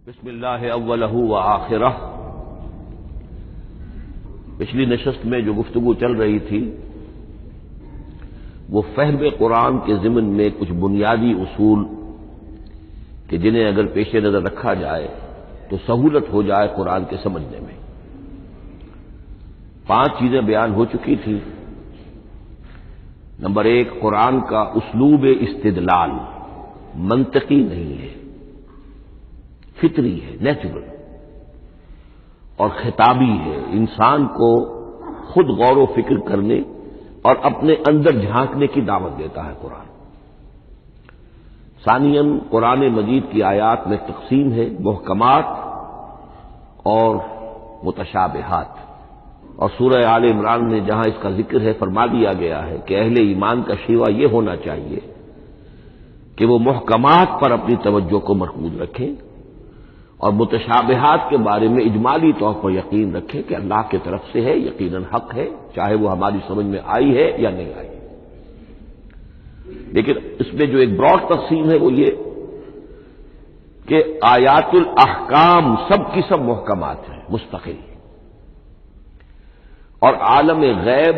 بسم اللہ اولہ و آخرہ۔ پچھلی نشست میں جو گفتگو چل رہی تھی وہ فہم قرآن کے ضمن میں کچھ بنیادی اصول کہ جنہیں اگر پیش نظر رکھا جائے تو سہولت ہو جائے قرآن کے سمجھنے میں۔ 5 چیزیں بیان ہو چکی تھیں۔ نمبر 1، قرآن کا اسلوب استدلال منطقی نہیں ہے، فطری ہے، نیچرل اور خطابی ہے، انسان کو خود غور و فکر کرنے اور اپنے اندر جھانکنے کی دعوت دیتا ہے قرآن۔ ثانیاً، قرآن مجید کی آیات میں تقسیم ہے محکمات اور متشابہات، اور سورہ آل عمران میں جہاں اس کا ذکر ہے فرما دیا گیا ہے کہ اہل ایمان کا شیوہ یہ ہونا چاہیے کہ وہ محکمات پر اپنی توجہ کو مرکوز رکھیں اور متشابہات کے بارے میں اجمالی طور پر یقین رکھیں کہ اللہ کی طرف سے ہے، یقیناً حق ہے، چاہے وہ ہماری سمجھ میں آئی ہے یا نہیں آئی۔ لیکن اس میں جو ایک براڈ تقسیم ہے وہ یہ کہ آیات الاحکام سب کی سب محکمات ہیں، مستقل، اور عالم غیب،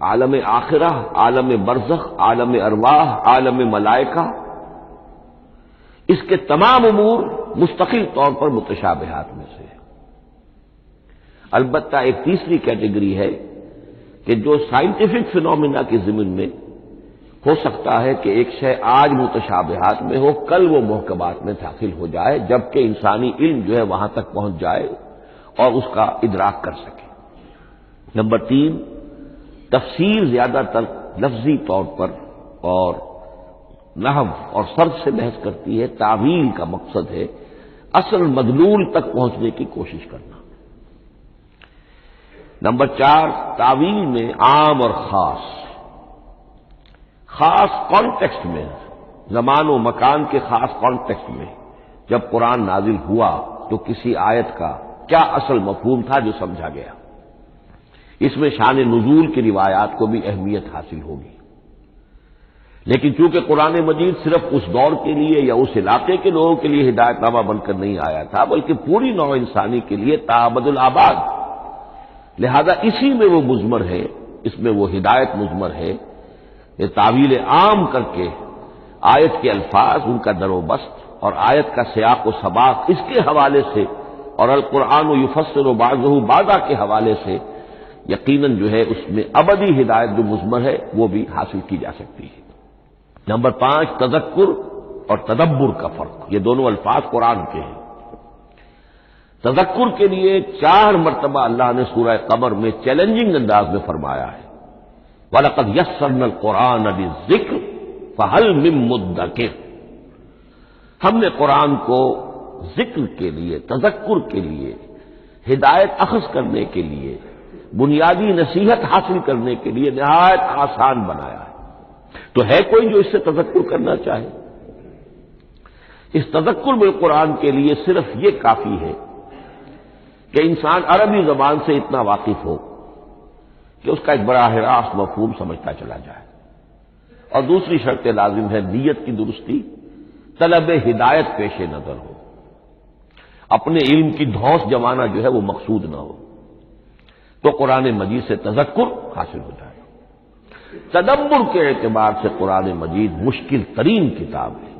عالم آخرہ، عالم برزخ، عالم ارواح، عالم ملائکہ، اس کے تمام امور مستقل طور پر متشابہات میں سے ہے۔ البتہ ایک تیسری کیٹیگری ہے کہ جو سائنٹیفک فینومینا کے ضمن میں ہو سکتا ہے کہ ایک شے آج متشابہات میں ہو، کل وہ محکمات میں داخل ہو جائے، جبکہ انسانی علم جو ہے وہاں تک پہنچ جائے اور اس کا ادراک کر سکے۔ نمبر 3، تفسیر زیادہ تر لفظی طور پر اور نحو اور صرف سے بحث کرتی ہے، تعویل کا مقصد ہے اصل مدلول تک پہنچنے کی کوشش کرنا۔ نمبر 4، تعویل میں عام اور خاص کانٹیکسٹ میں، زمان و مکان کے خاص کانٹیکسٹ میں جب قرآن نازل ہوا تو کسی آیت کا کیا اصل مفہوم تھا جو سمجھا گیا، اس میں شان نزول کی روایات کو بھی اہمیت حاصل ہوگی۔ لیکن چونکہ قرآن مجید صرف اس دور کے لیے یا اس علاقے کے لوگوں کے لیے ہدایت نامہ بن کر نہیں آیا تھا، بلکہ پوری نوع انسانی کے لیے تابد الآباد، لہذا اسی میں وہ مضمر ہے، اس میں وہ ہدایت مضمر ہے۔ یہ تعویل عام کر کے آیت کے الفاظ، ان کا در و بست اور آیت کا سیاق و سباق اس کے حوالے سے، اور القرآن یفسر بعضہ بعضا کے حوالے سے یقیناً جو ہے اس میں ابدی ہدایت جو مضمر ہے وہ بھی حاصل کی جا سکتی ہے۔ نمبر 5، تذکر اور تدبر کا فرق، یہ دونوں الفاظ قرآن کے ہیں۔ تذکر کے لیے 4 مرتبہ اللہ نے سورہ قمر میں چیلنجنگ انداز میں فرمایا ہے، وَلَقَدْ يَسَّرْنَا الْقُرْآنَ لِلذِّكْرِ فَهَلْ مِن مُّدَّكِرٍ، ہم نے قرآن کو ذکر کے لیے، تذکر کے لیے، ہدایت اخذ کرنے کے لیے، بنیادی نصیحت حاصل کرنے کے لیے نہایت آسان بنایا ہے۔ تو ہے کوئی جو اس سے تذکر کرنا چاہے؟ اس تذکر بالقرآن کے لیے صرف یہ کافی ہے کہ انسان عربی زبان سے اتنا واقف ہو کہ اس کا ایک براہ راست مفہوم سمجھتا چلا جائے، اور دوسری شرط لازم ہے نیت کی درستی، طلب ہدایت پیش نظر ہو، اپنے علم کی دھوس جمانا جو ہے وہ مقصود نہ ہو، تو قرآن مجید سے تذکر حاصل ہو جائے۔ تدبر کے اعتبار سے قرآن مجید مشکل ترین کتاب ہے،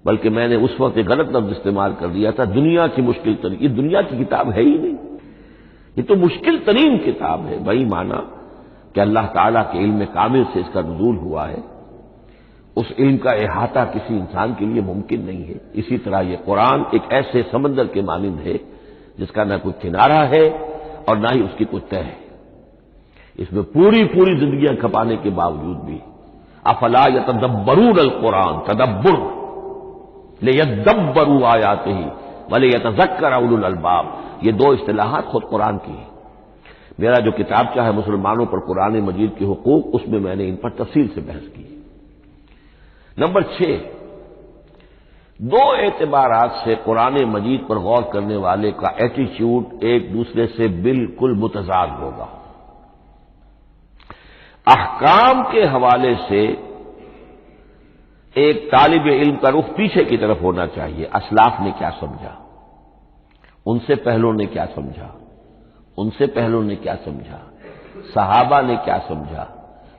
بلکہ میں نے اس وقت ایک غلط لفظ استعمال کر دیا تھا، دنیا کی مشکل ترین، یہ دنیا کی کتاب ہے ہی نہیں، یہ تو مشکل ترین کتاب ہے، بھائی مانا کہ اللہ تعالیٰ کے علم کامل سے اس کا نزول ہوا ہے، اس علم کا احاطہ کسی انسان کے لیے ممکن نہیں ہے۔ اسی طرح یہ قرآن ایک ایسے سمندر کے مانند ہے جس کا نہ کوئی کنارہ ہے اور نہ ہی اس کی کوئی تہہ ہے، اس میں پوری زندگیاں کھپانے کے باوجود بھی افلا یتدبرون القرآن، تدبر لیدبروا آیاتہ ولیتذکر اولو الالباب، یہ 2 اصطلاحات خود قرآن کی ہیں۔ میرا جو کتابچہ ہے مسلمانوں پر قرآن مجید کے حقوق، اس میں میں نے ان پر تفصیل سے بحث کی۔ نمبر 6، 2 اعتبارات سے قرآن مجید پر غور کرنے والے کا ایٹیچیوڈ ایک دوسرے سے بالکل متضاد ہوگا۔ احکام کے حوالے سے ایک طالب علم کا رخ پیچھے کی طرف ہونا چاہیے، اسلاف نے کیا سمجھا، ان سے پہلوں نے کیا سمجھا، ان سے پہلوں نے کیا سمجھا، صحابہ نے کیا سمجھا،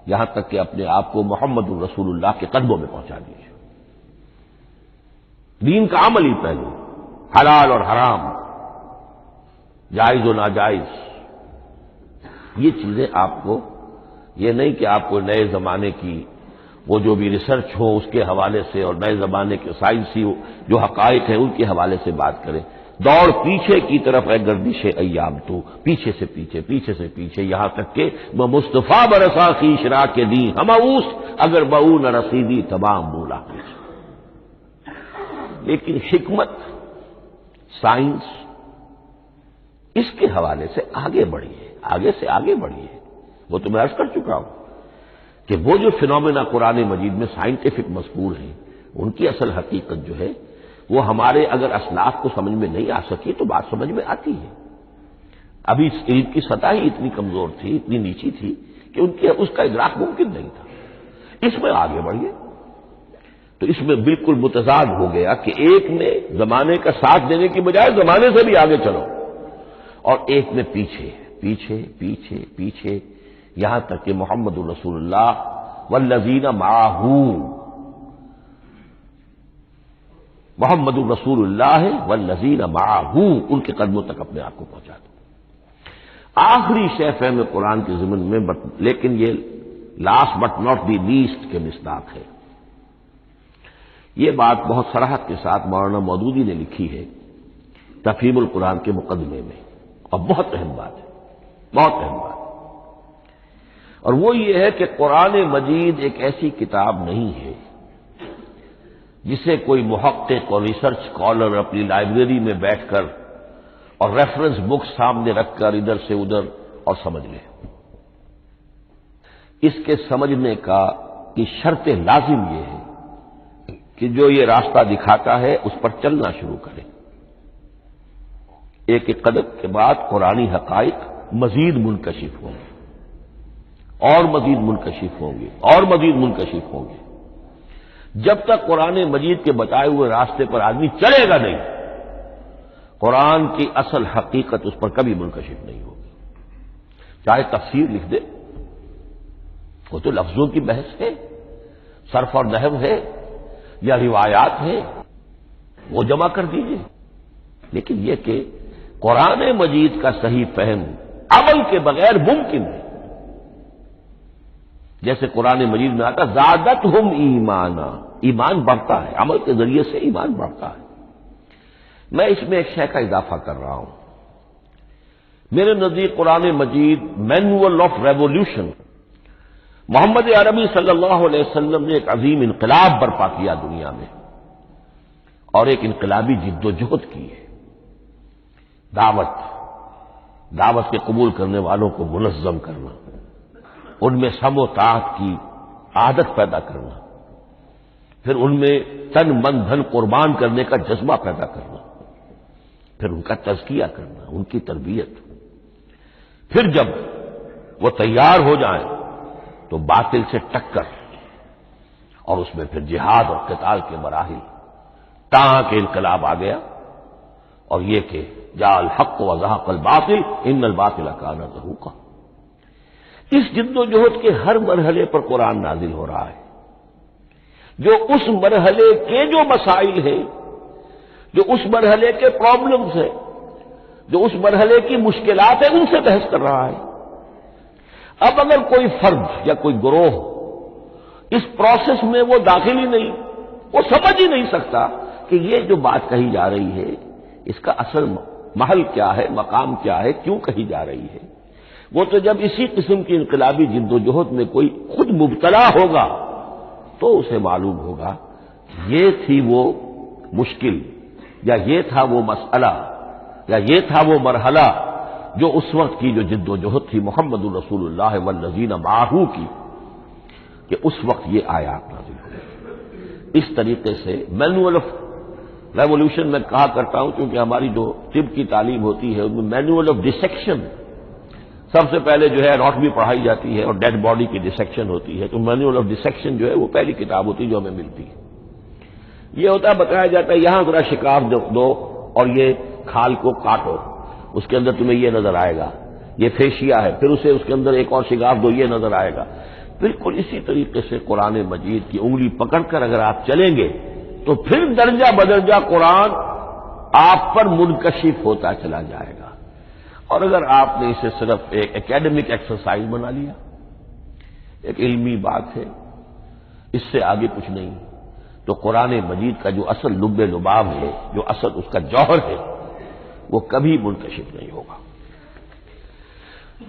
یہاں تک کہ اپنے آپ کو محمد الرسول اللہ کے قدموں میں پہنچا دیجیے۔ دین کا عملی پہلو، حلال اور حرام، جائز و ناجائز، یہ چیزیں آپ کو، یہ نہیں کہ آپ کو نئے زمانے کی وہ جو بھی ریسرچ ہو اس کے حوالے سے اور نئے زمانے کے سائنسی جو حقائق ہیں ان کے حوالے سے بات کریں۔ دوڑ پیچھے کی طرف ہے گردش ایام، تو پیچھے سے پیچھے، پیچھے سے پیچھے، یہاں تک کہ مصطفیٰ برسا کی اشراق کے دین ہماؤس اگر بہو نہ رسیدی تمام مولا۔ لیکن حکمت، سائنس اس کے حوالے سے آگے بڑھی ہے، آگے سے آگے بڑھی ہے۔ وہ تو میں عرض کر چکا ہوں کہ وہ جو فینومینا قرآن مجید میں سائنٹیفک مذکور ہیں ان کی اصل حقیقت جو ہے وہ ہمارے اگر اسلاف کو سمجھ میں نہیں آ سکی تو بات سمجھ میں آتی ہے۔ ابھی اس علم کی سطح ہی اتنی کمزور تھی، اتنی نیچی تھی کہ اس کا ادراک ممکن نہیں تھا۔ اس میں آگے بڑھیے تو اس میں بالکل متضاد ہو گیا کہ ایک نے زمانے کا ساتھ دینے کی بجائے زمانے سے بھی آگے چلو، اور ایک میں پیچھے پیچھے پیچھے پیچھے، یہاں تک کہ محمد الرسول اللہ والذین معہ، محمد الرسول اللہ والذین معہ، ان کے قدموں تک اپنے آپ کو پہنچا دو۔ آخری شے فہم قرآن کے ضمن میں، لیکن یہ last but not the least کے مصداق ہے۔ یہ بات بہت صراحت کے ساتھ مولانا مودودی نے لکھی ہے تفہیم القرآن کے مقدمے میں، اور بہت اہم بات ہے، بہت اہم بات ہے، اور وہ یہ ہے کہ قرآن مجید ایک ایسی کتاب نہیں ہے جسے کوئی محقق اور ریسرچ اسکالر اپنی لائبریری میں بیٹھ کر اور ریفرنس بک سامنے رکھ کر ادھر سے ادھر اور سمجھ لے۔ اس کے سمجھنے کی شرط لازم یہ ہے کہ جو یہ راستہ دکھاتا ہے اس پر چلنا شروع کرے۔ ایک ایک قدم کے بعد قرآنی حقائق مزید منکشف ہوں گے، اور مزید منکشف ہوں گے، اور مزید منکشف ہوں گے۔ جب تک قرآن مجید کے بتائے ہوئے راستے پر آدمی چلے گا نہیں، قرآن کی اصل حقیقت اس پر کبھی منکشف نہیں ہوگی۔ چاہے تفسیر لکھ دے، وہ تو لفظوں کی بحث ہے، صرف اور نحو ہے یا روایات ہے، وہ جمع کر دیجیے، لیکن یہ کہ قرآن مجید کا صحیح فہم عمل کے بغیر ممکن ہے۔ جیسے قرآن مجید میں آتا زادتہم ایمانا، ایمان بڑھتا ہے، عمل کے ذریعے سے ایمان بڑھتا ہے۔ میں اس میں ایک شے کا اضافہ کر رہا ہوں۔ میرے نزدیک قرآن مجید مینول آف ریولیوشن، محمد عربی صلی اللہ علیہ وسلم نے ایک عظیم انقلاب برپا کیا دنیا میں، اور ایک انقلابی جد و جہد کی ہے۔ دعوت کے قبول کرنے والوں کو منظم کرنا، ان میں سم و طاعت کی عادت پیدا کرنا، پھر ان میں تن من دھن قربان کرنے کا جذبہ پیدا کرنا، پھر ان کا تزکیہ کرنا، ان کی تربیت، پھر جب وہ تیار ہو جائیں تو باطل سے ٹکر، اور اس میں پھر جہاد اور قتال کے مراحل، تاکہ انقلاب آ گیا، اور یہ کہ جاء الحق وزهق الباطل ان الباطل کان زهوقا۔ اس جد و جہد کے ہر مرحلے پر قرآن نازل ہو رہا ہے، جو اس مرحلے کے جو مسائل ہیں، جو اس مرحلے کے پرابلمز ہیں، جو اس مرحلے کی مشکلات ہیں، ان سے بحث کر رہا ہے۔ اب اگر کوئی فرد یا کوئی گروہ اس پروسیس میں وہ داخل ہی نہیں، وہ سمجھ ہی نہیں سکتا کہ یہ جو بات کہی جا رہی ہے اس کا اصل محل کیا ہے، مقام کیا ہے، کیوں کہی جا رہی ہے، وہ تو جب اسی قسم کی انقلابی جد و جہد میں کوئی خود مبتلا ہوگا تو اسے معلوم ہوگا یہ تھی وہ مشکل، یا یہ تھا وہ مسئلہ، یا یہ تھا وہ مرحلہ جو اس وقت کی جو جد و جہد تھی محمد الرسول اللہ والذین معہ کی، کہ اس وقت یہ آیات نازل ہوئی۔ اس طریقے سے مینول آف ریولیوشن میں کہا کرتا ہوں، کیونکہ ہماری جو طب کی تعلیم ہوتی ہے ان میں مینول آف ڈسیکشن سب سے پہلے جو ہے اناٹمی پڑھائی جاتی ہے، اور ڈیڈ باڈی کی ڈسیکشن ہوتی ہے، تو مینول آف ڈسیکشن جو ہے وہ پہلی کتاب ہوتی ہے جو ہمیں ملتی ہے۔ یہ ہوتا ہے بتایا جاتا ہے یہاں ذرا شکاف دو اور یہ کھال کو کاٹو، اس کے اندر تمہیں یہ نظر آئے گا، یہ فیشیا ہے، پھر اسے اس کے اندر ایک اور شکاف دو، یہ نظر آئے گا۔ بالکل اسی طریقے سے قرآن مجید کی انگلی پکڑ کر اگر آپ چلیں گے تو پھر درجہ بدرجہ قرآن آپ پر منکشف ہوتا چلا جائے گا۔ اور اگر آپ نے اسے صرف ایک اکیڈمک ایکسرسائز بنا لیا، ایک علمی بات ہے، اس سے آگے کچھ نہیں، تو قرآن مجید کا جو اصل لب لباب ہے، جو اصل اس کا جوہر ہے، وہ کبھی منکشف نہیں ہوگا۔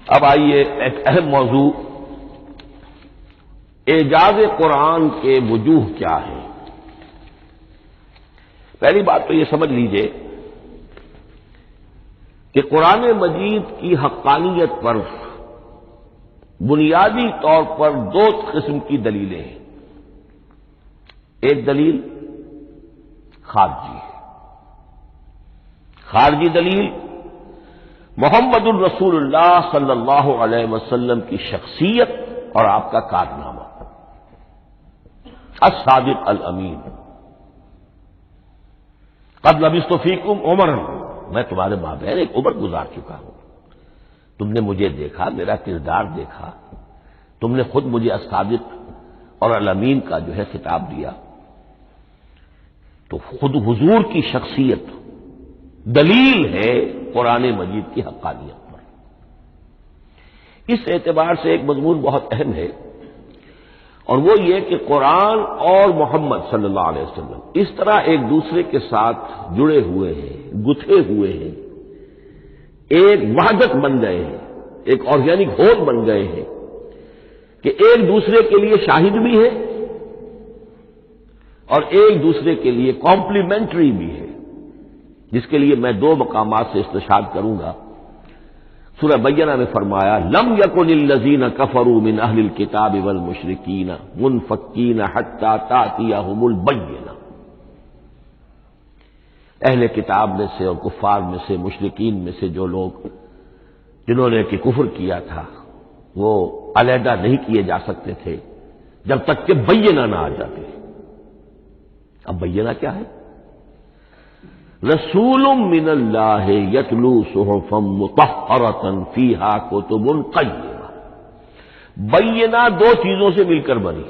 اب آئیے ایک اہم موضوع، اعجاز قرآن کے وجوہ کیا ہیں۔ پہلی بات تو یہ سمجھ لیجئے کہ قرآن مجید کی حقانیت پر بنیادی طور پر دو قسم کی دلیلیں ہیں۔ ایک دلیل خارجی ہے، خارجی دلیل محمد الرسول اللہ صلی اللہ علیہ وسلم کی شخصیت اور آپ کا کارنامہ، الصادق الامین۔ قد لبثت فیکم عمرا، میں تمہارے مابین ایک عمر گزار چکا ہوں، تم نے مجھے دیکھا، میرا کردار دیکھا، تم نے خود مجھے الصادق اور الامین کا جو ہے خطاب دیا، تو خود حضور کی شخصیت دلیل ہے قرآن مجید کی حقانیت پر۔ اس اعتبار سے ایک مضمون بہت اہم ہے، اور وہ یہ کہ قرآن اور محمد صلی اللہ علیہ وسلم اس طرح ایک دوسرے کے ساتھ جڑے ہوئے ہیں، گتھے ہوئے ہیں، ایک وحدت بن گئے ہیں، ایک آرگینک ہول بن گئے ہیں کہ ایک دوسرے کے لیے شاہد بھی ہے اور ایک دوسرے کے لیے کمپلیمنٹری بھی ہے، جس کے لیے میں دو مقامات سے استشہاد کروں گا۔ سورہ بینہ میں فرمایا لم یکن الذین کفروا من اہل الکتاب والمشرکین منفکین حتی تأتیہم البینہ، اہل کتاب میں سے اور کفار میں سے، مشرکین میں سے جو لوگ جنہوں نے کہ کفر کیا تھا، وہ علیحدہ نہیں کیے جا سکتے تھے جب تک کہ بینہ نہ آ جاتے۔ اب بینہ کیا ہے؟ رسول من اللہ یتلو صحفا مطہرۃ فیہا کتب قیمہ، بینہ دو چیزوں سے مل کر بنی،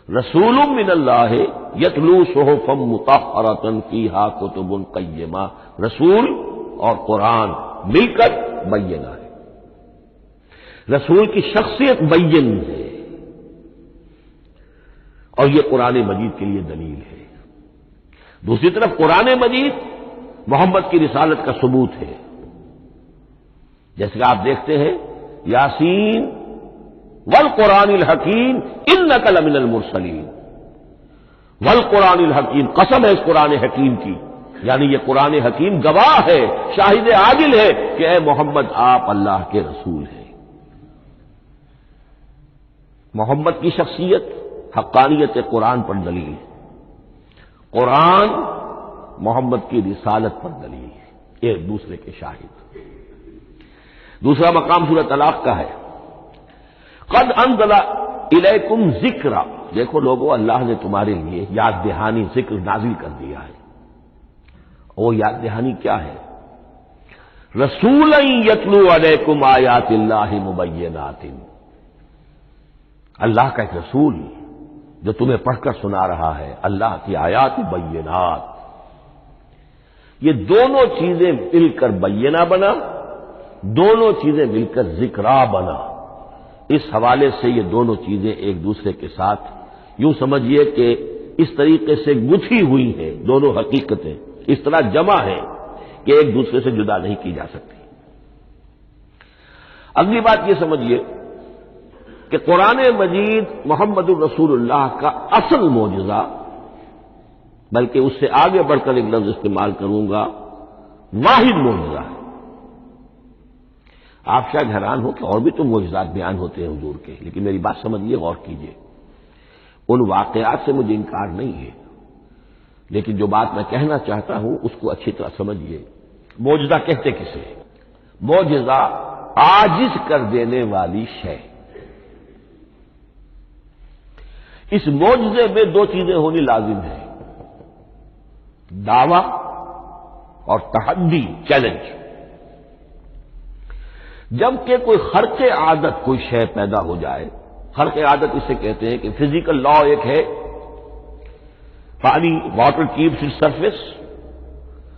رسول من اللہ یتلو صحفا مطہرۃ فیہا کتب قیمہ، رسول اور قرآن مل کر بینہ ہے۔ رسول کی شخصیت بین ہے، اور یہ قرآن مجید کے لیے دلیل ہے۔ دوسری طرف قرآن مجید محمد کی رسالت کا ثبوت ہے، جیسے کہ آپ دیکھتے ہیں یاسین والقرآن الحکیم انک لمن المرسلین، والقرآن الحکیم، قسم ہے اس قرآن حکیم کی، یعنی یہ قرآن حکیم گواہ ہے، شاہد عادل ہے کہ اے محمد آپ اللہ کے رسول ہیں۔ محمد کی شخصیت حقانیت قرآن پر دلیل ہے، قرآن محمد کی رسالت پر دلیل ہے، ایک دوسرے کے شاہد۔ دوسرا مقام سورہ طلاق کا ہے، قد انزل الیکم ذکرا، دیکھو لوگوں اللہ نے تمہارے لیے یاد دہانی ذکر نازل کر دیا ہے۔ وہ یاد دہانی کیا ہے؟ رسولا یتلو علیکم آیات اللہ مبینات، اللہ کا ایک رسول جو تمہیں پڑھ کر سنا رہا ہے اللہ کی آیات بینات۔ یہ دونوں چیزیں مل کر بینہ بنا، دونوں چیزیں مل کر ذکرا بنا۔ اس حوالے سے یہ دونوں چیزیں ایک دوسرے کے ساتھ یوں سمجھیے کہ اس طریقے سے گتھی ہوئی ہیں، دونوں حقیقتیں اس طرح جمع ہیں کہ ایک دوسرے سے جدا نہیں کی جا سکتی۔ اگلی بات یہ سمجھیے کہ قرآن مجید محمد الرسول اللہ کا اصل معجزہ، بلکہ اس سے آگے بڑھ کر ایک لفظ استعمال کروں گا، واحد معجزہ ہے۔ آپ شاید حیران ہو کہ اور بھی تو معجزات بیان ہوتے ہیں حضور کے، لیکن میری بات سمجھیے، غور کیجیے، ان واقعات سے مجھے انکار نہیں ہے، لیکن جو بات میں کہنا چاہتا ہوں اس کو اچھی طرح سمجھیے۔ معجزہ کہتے کسے؟ معجزہ عاجز کر دینے والی شے۔ اس معجزے میں دو چیزیں ہونی لازم ہیں، دعوی اور تحدی، چیلنج۔ جبکہ کوئی خرق عادت کوئی شے پیدا ہو جائے، خرق عادت اسے کہتے ہیں کہ فزیکل لا ایک ہے، پانی، واٹر کیپس اٹس سرفیس،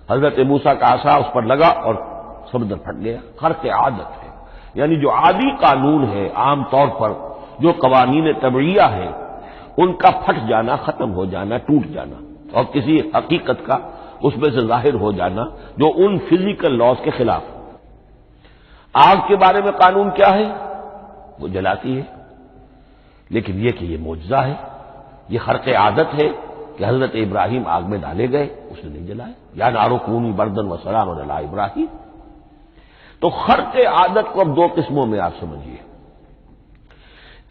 حضرت موسیٰ کا عصا اس پر لگا اور سمندر پھٹ گیا، خرق عادت ہے، یعنی جو عادی قانون ہے، عام طور پر جو قوانین طبعیہ ہیں ان کا پھٹ جانا، ختم ہو جانا، ٹوٹ جانا، اور کسی حقیقت کا اس میں سے ظاہر ہو جانا جو ان فزیکل لاز کے خلاف۔ آگ کے بارے میں قانون کیا ہے؟ وہ جلاتی ہے، لیکن یہ کہ یہ معجزہ ہے، یہ خرق عادت ہے کہ حضرت ابراہیم آگ میں ڈالے گئے، اس نے نہیں جلائے، یا نارو کونی بردن و سلام علی ابراہیم۔ تو خرق عادت کو اب دو قسموں میں آپ سمجھیے۔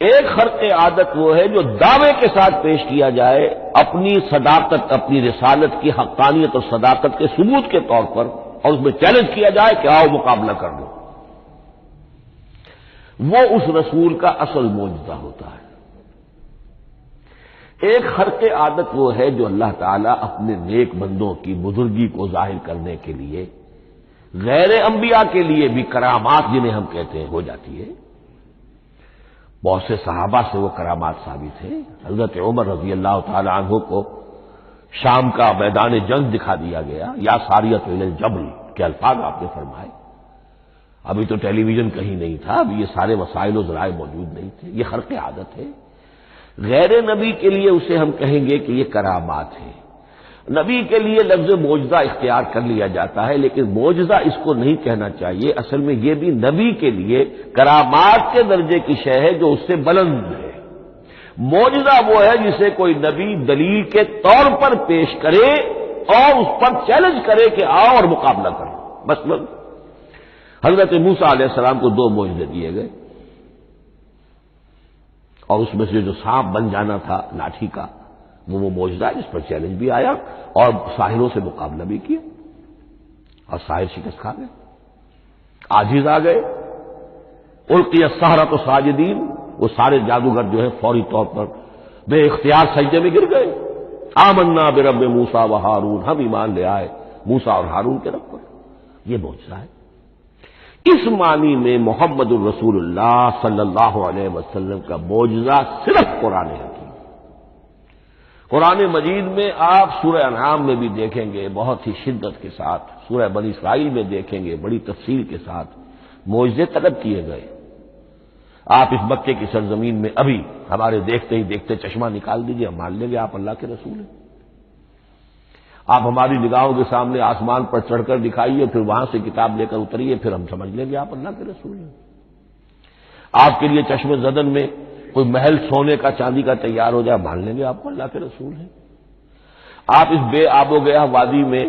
ایک خرق عادت وہ ہے جو دعوے کے ساتھ پیش کیا جائے اپنی صداقت، اپنی رسالت کی حقانیت اور صداقت کے ثبوت کے طور پر، اور اس میں چیلنج کیا جائے کہ آؤ مقابلہ کر لو، وہ اس رسول کا اصل معجزہ ہوتا ہے۔ ایک خرق عادت وہ ہے جو اللہ تعالیٰ اپنے نیک بندوں کی بزرگی کو ظاہر کرنے کے لیے، غیر انبیاء کے لیے بھی کرامات جنہیں ہم کہتے ہیں ہو جاتی ہے۔ بہت سے صحابہ سے وہ کرامات ثابت ہیں۔ حضرت عمر رضی اللہ تعالی عنہ کو شام کا میدان جنگ دکھا دیا گیا، یا ساریۃ الی الجبل کے الفاظ آپ نے فرمائے۔ ابھی تو ٹیلی ویژن کہیں نہیں تھا، ابھی یہ سارے وسائل و ذرائع موجود نہیں تھے، یہ خرق عادت ہے۔ غیر نبی کے لیے اسے ہم کہیں گے کہ یہ کرامات ہے۔ نبی کے لیے لفظ معجزہ اختیار کر لیا جاتا ہے، لیکن معجزہ اس کو نہیں کہنا چاہیے، اصل میں یہ بھی نبی کے لیے کرامات کے درجے کی شے ہے جو اس سے بلند ہے۔ معجزہ وہ ہے جسے کوئی نبی دلیل کے طور پر پیش کرے اور اس پر چیلنج کرے کہ آؤ اور مقابلہ کرو۔ مثلا حضرت موسیٰ علیہ السلام کو 2 معجزے دیے گئے، اور اس میں سے جو سانپ بن جانا تھا لاٹھی کا، وہ معجزہ جس پر چیلنج بھی آیا اور ساحروں سے مقابلہ بھی کیا، اور ساحر شکست کھا گئے، عاجز آ گئے۔ القی السحرۃ ساجدین، وہ سارے جادوگر جو ہے فوری طور پر بے اختیار سجدے میں گر گئے۔ آمنا برب موسیٰ و ہارون، ہم ایمان لے آئے موسیٰ اور ہارون کے رب پر۔ یہ معجزہ ہے۔ اس معنی میں محمد الرسول اللہ صلی اللہ علیہ وسلم کا معجزہ صرف قرآن حکیم۔ قرآن مجید میں آپ سورہ انعام میں بھی دیکھیں گے بہت ہی شدت کے ساتھ، سورہ بنی اسرائیل میں دیکھیں گے بڑی تفصیل کے ساتھ معجزے طلب کیے گئے۔ آپ اس مکے کی سرزمین میں ابھی ہمارے دیکھتے ہی دیکھتے چشمہ نکال دیجیے، ہم مان لیں گے آپ اللہ کے رسول ہیں۔ آپ ہماری نگاہوں کے سامنے آسمان پر چڑھ کر دکھائیے، پھر وہاں سے کتاب لے کر اتریے، پھر ہم سمجھ لیں گے آپ اللہ کے رسول ہیں۔ آپ کے لیے چشم زدن میں کوئی محل سونے کا چاندی کا تیار ہو جائے، مان لیں گے آپ کو اللہ کے رسول ہیں۔ آپ اس بے آب و گیا وادی میں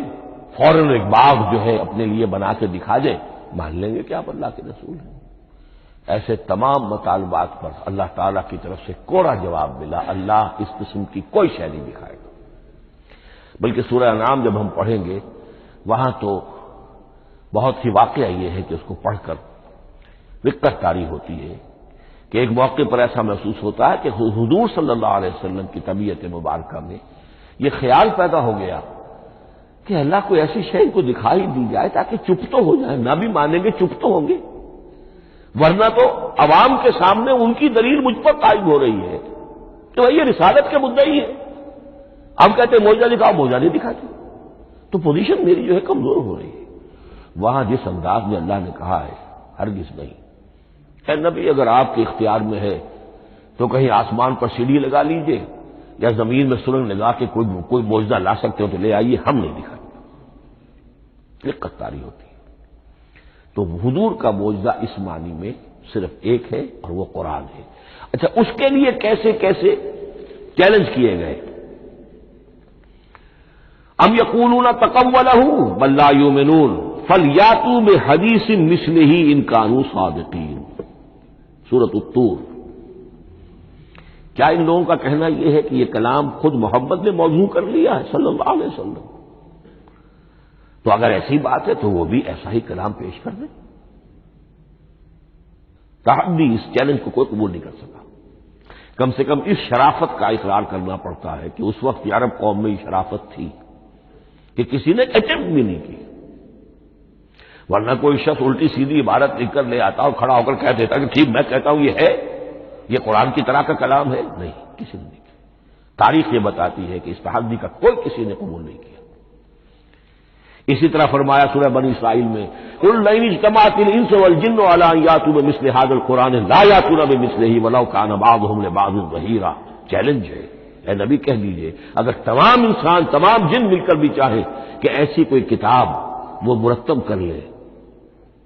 فوراً ایک باغ جو ہے اپنے لیے بنا کے دکھا دیں، مان لیں گے کہ آپ اللہ کے رسول ہیں۔ ایسے تمام مطالبات پر اللہ تعالیٰ کی طرف سے کوڑا جواب ملا، اللہ اس قسم کی کوئی شے نہیں دکھائے گا۔ بلکہ سورہ انعام جب ہم پڑھیں گے وہاں تو بہت ہی واقعہ یہ ہے کہ اس کو پڑھ کر رقت طاری ہوتی ہے کہ ایک موقع پر ایسا محسوس ہوتا ہے کہ حضور صلی اللہ علیہ وسلم کی طبیعت مبارکہ میں یہ خیال پیدا ہو گیا کہ اللہ کو ایسی شے کو دکھائی دی جائے تاکہ چپ تو ہو جائے، نہ بھی مانیں گے چپ تو ہوں گے، ورنہ تو عوام کے سامنے ان کی دلیل مجھ پر قائم ہو رہی ہے تو یہ رسالت کے مدعی ہے۔ ہم کہتے ہیں معجزہ دکھاؤ، معجزہ نہیں دکھاتے، تو پوزیشن میری جو ہے کمزور ہو رہی ہے۔ وہاں جس انداز میں اللہ نے کہا ہے ہرگز نہیں، اے نبی اگر آپ کے اختیار میں ہے تو کہیں آسمان پر سیڑھی لگا لیجئے یا زمین میں سرنگ لگا کے کوئی معجزہ لا سکتے ہو تو لے آئیے، ہم نہیں دکھاتے، رقت طاری ہوتی ہے۔ تو حضور کا معجزہ اس معنی میں صرف ایک ہے اور وہ قرآن ہے۔ اچھا، اس کے لیے کیسے کیسے چیلنج کیے گئے؟ ام یقولون تقولہ بل لا یؤمنون فلیاتوا بحدیث مثلہ ان کانوا صادقین، سورۃ الطور۔ کیا ان لوگوں کا کہنا یہ ہے کہ یہ کلام خود محمد نے موضوع کر لیا ہے صلی اللہ علیہ وسلم؟ تو اگر ایسی بات ہے تو وہ بھی ایسا ہی کلام پیش کر دیں۔ تحدی، اس چیلنج کو کوئی قبول نہیں کر سکا۔ کم سے کم اس شرافت کا اقرار کرنا پڑتا ہے کہ اس وقت عرب قوم میں یہ شرافت تھی کہ کسی نے اٹمپٹ بھی نہیں کی، ورنہ کوئی شخص الٹی سیدھی عبارت لکھ کر لے آتا اور کھڑا ہو کر کہہ دیتا کہ ٹھیک میں کہتا ہوں یہ ہے، یہ قرآن کی طرح کا کلام ہے، نہیں، کسی نے نہیں کیا۔ تاریخ یہ بتاتی ہے کہ اس تحدی کا کوئی کسی نے قبول نہیں کیا۔ اسی طرح فرمایا سورہ بنی اسرائیل میں قل لئن اجتمعت الانس والجن على ان ياتوا بمثل هذا القرآن لا ياتون بمثله ولو كان بعضهم لبعض ظهيرا، چیلنج ہے، اے نبی کہہ دیجئے اگر تمام انسان تمام جن مل کر بھی چاہے کہ ایسی کوئی کتاب وہ مرتب کر لے،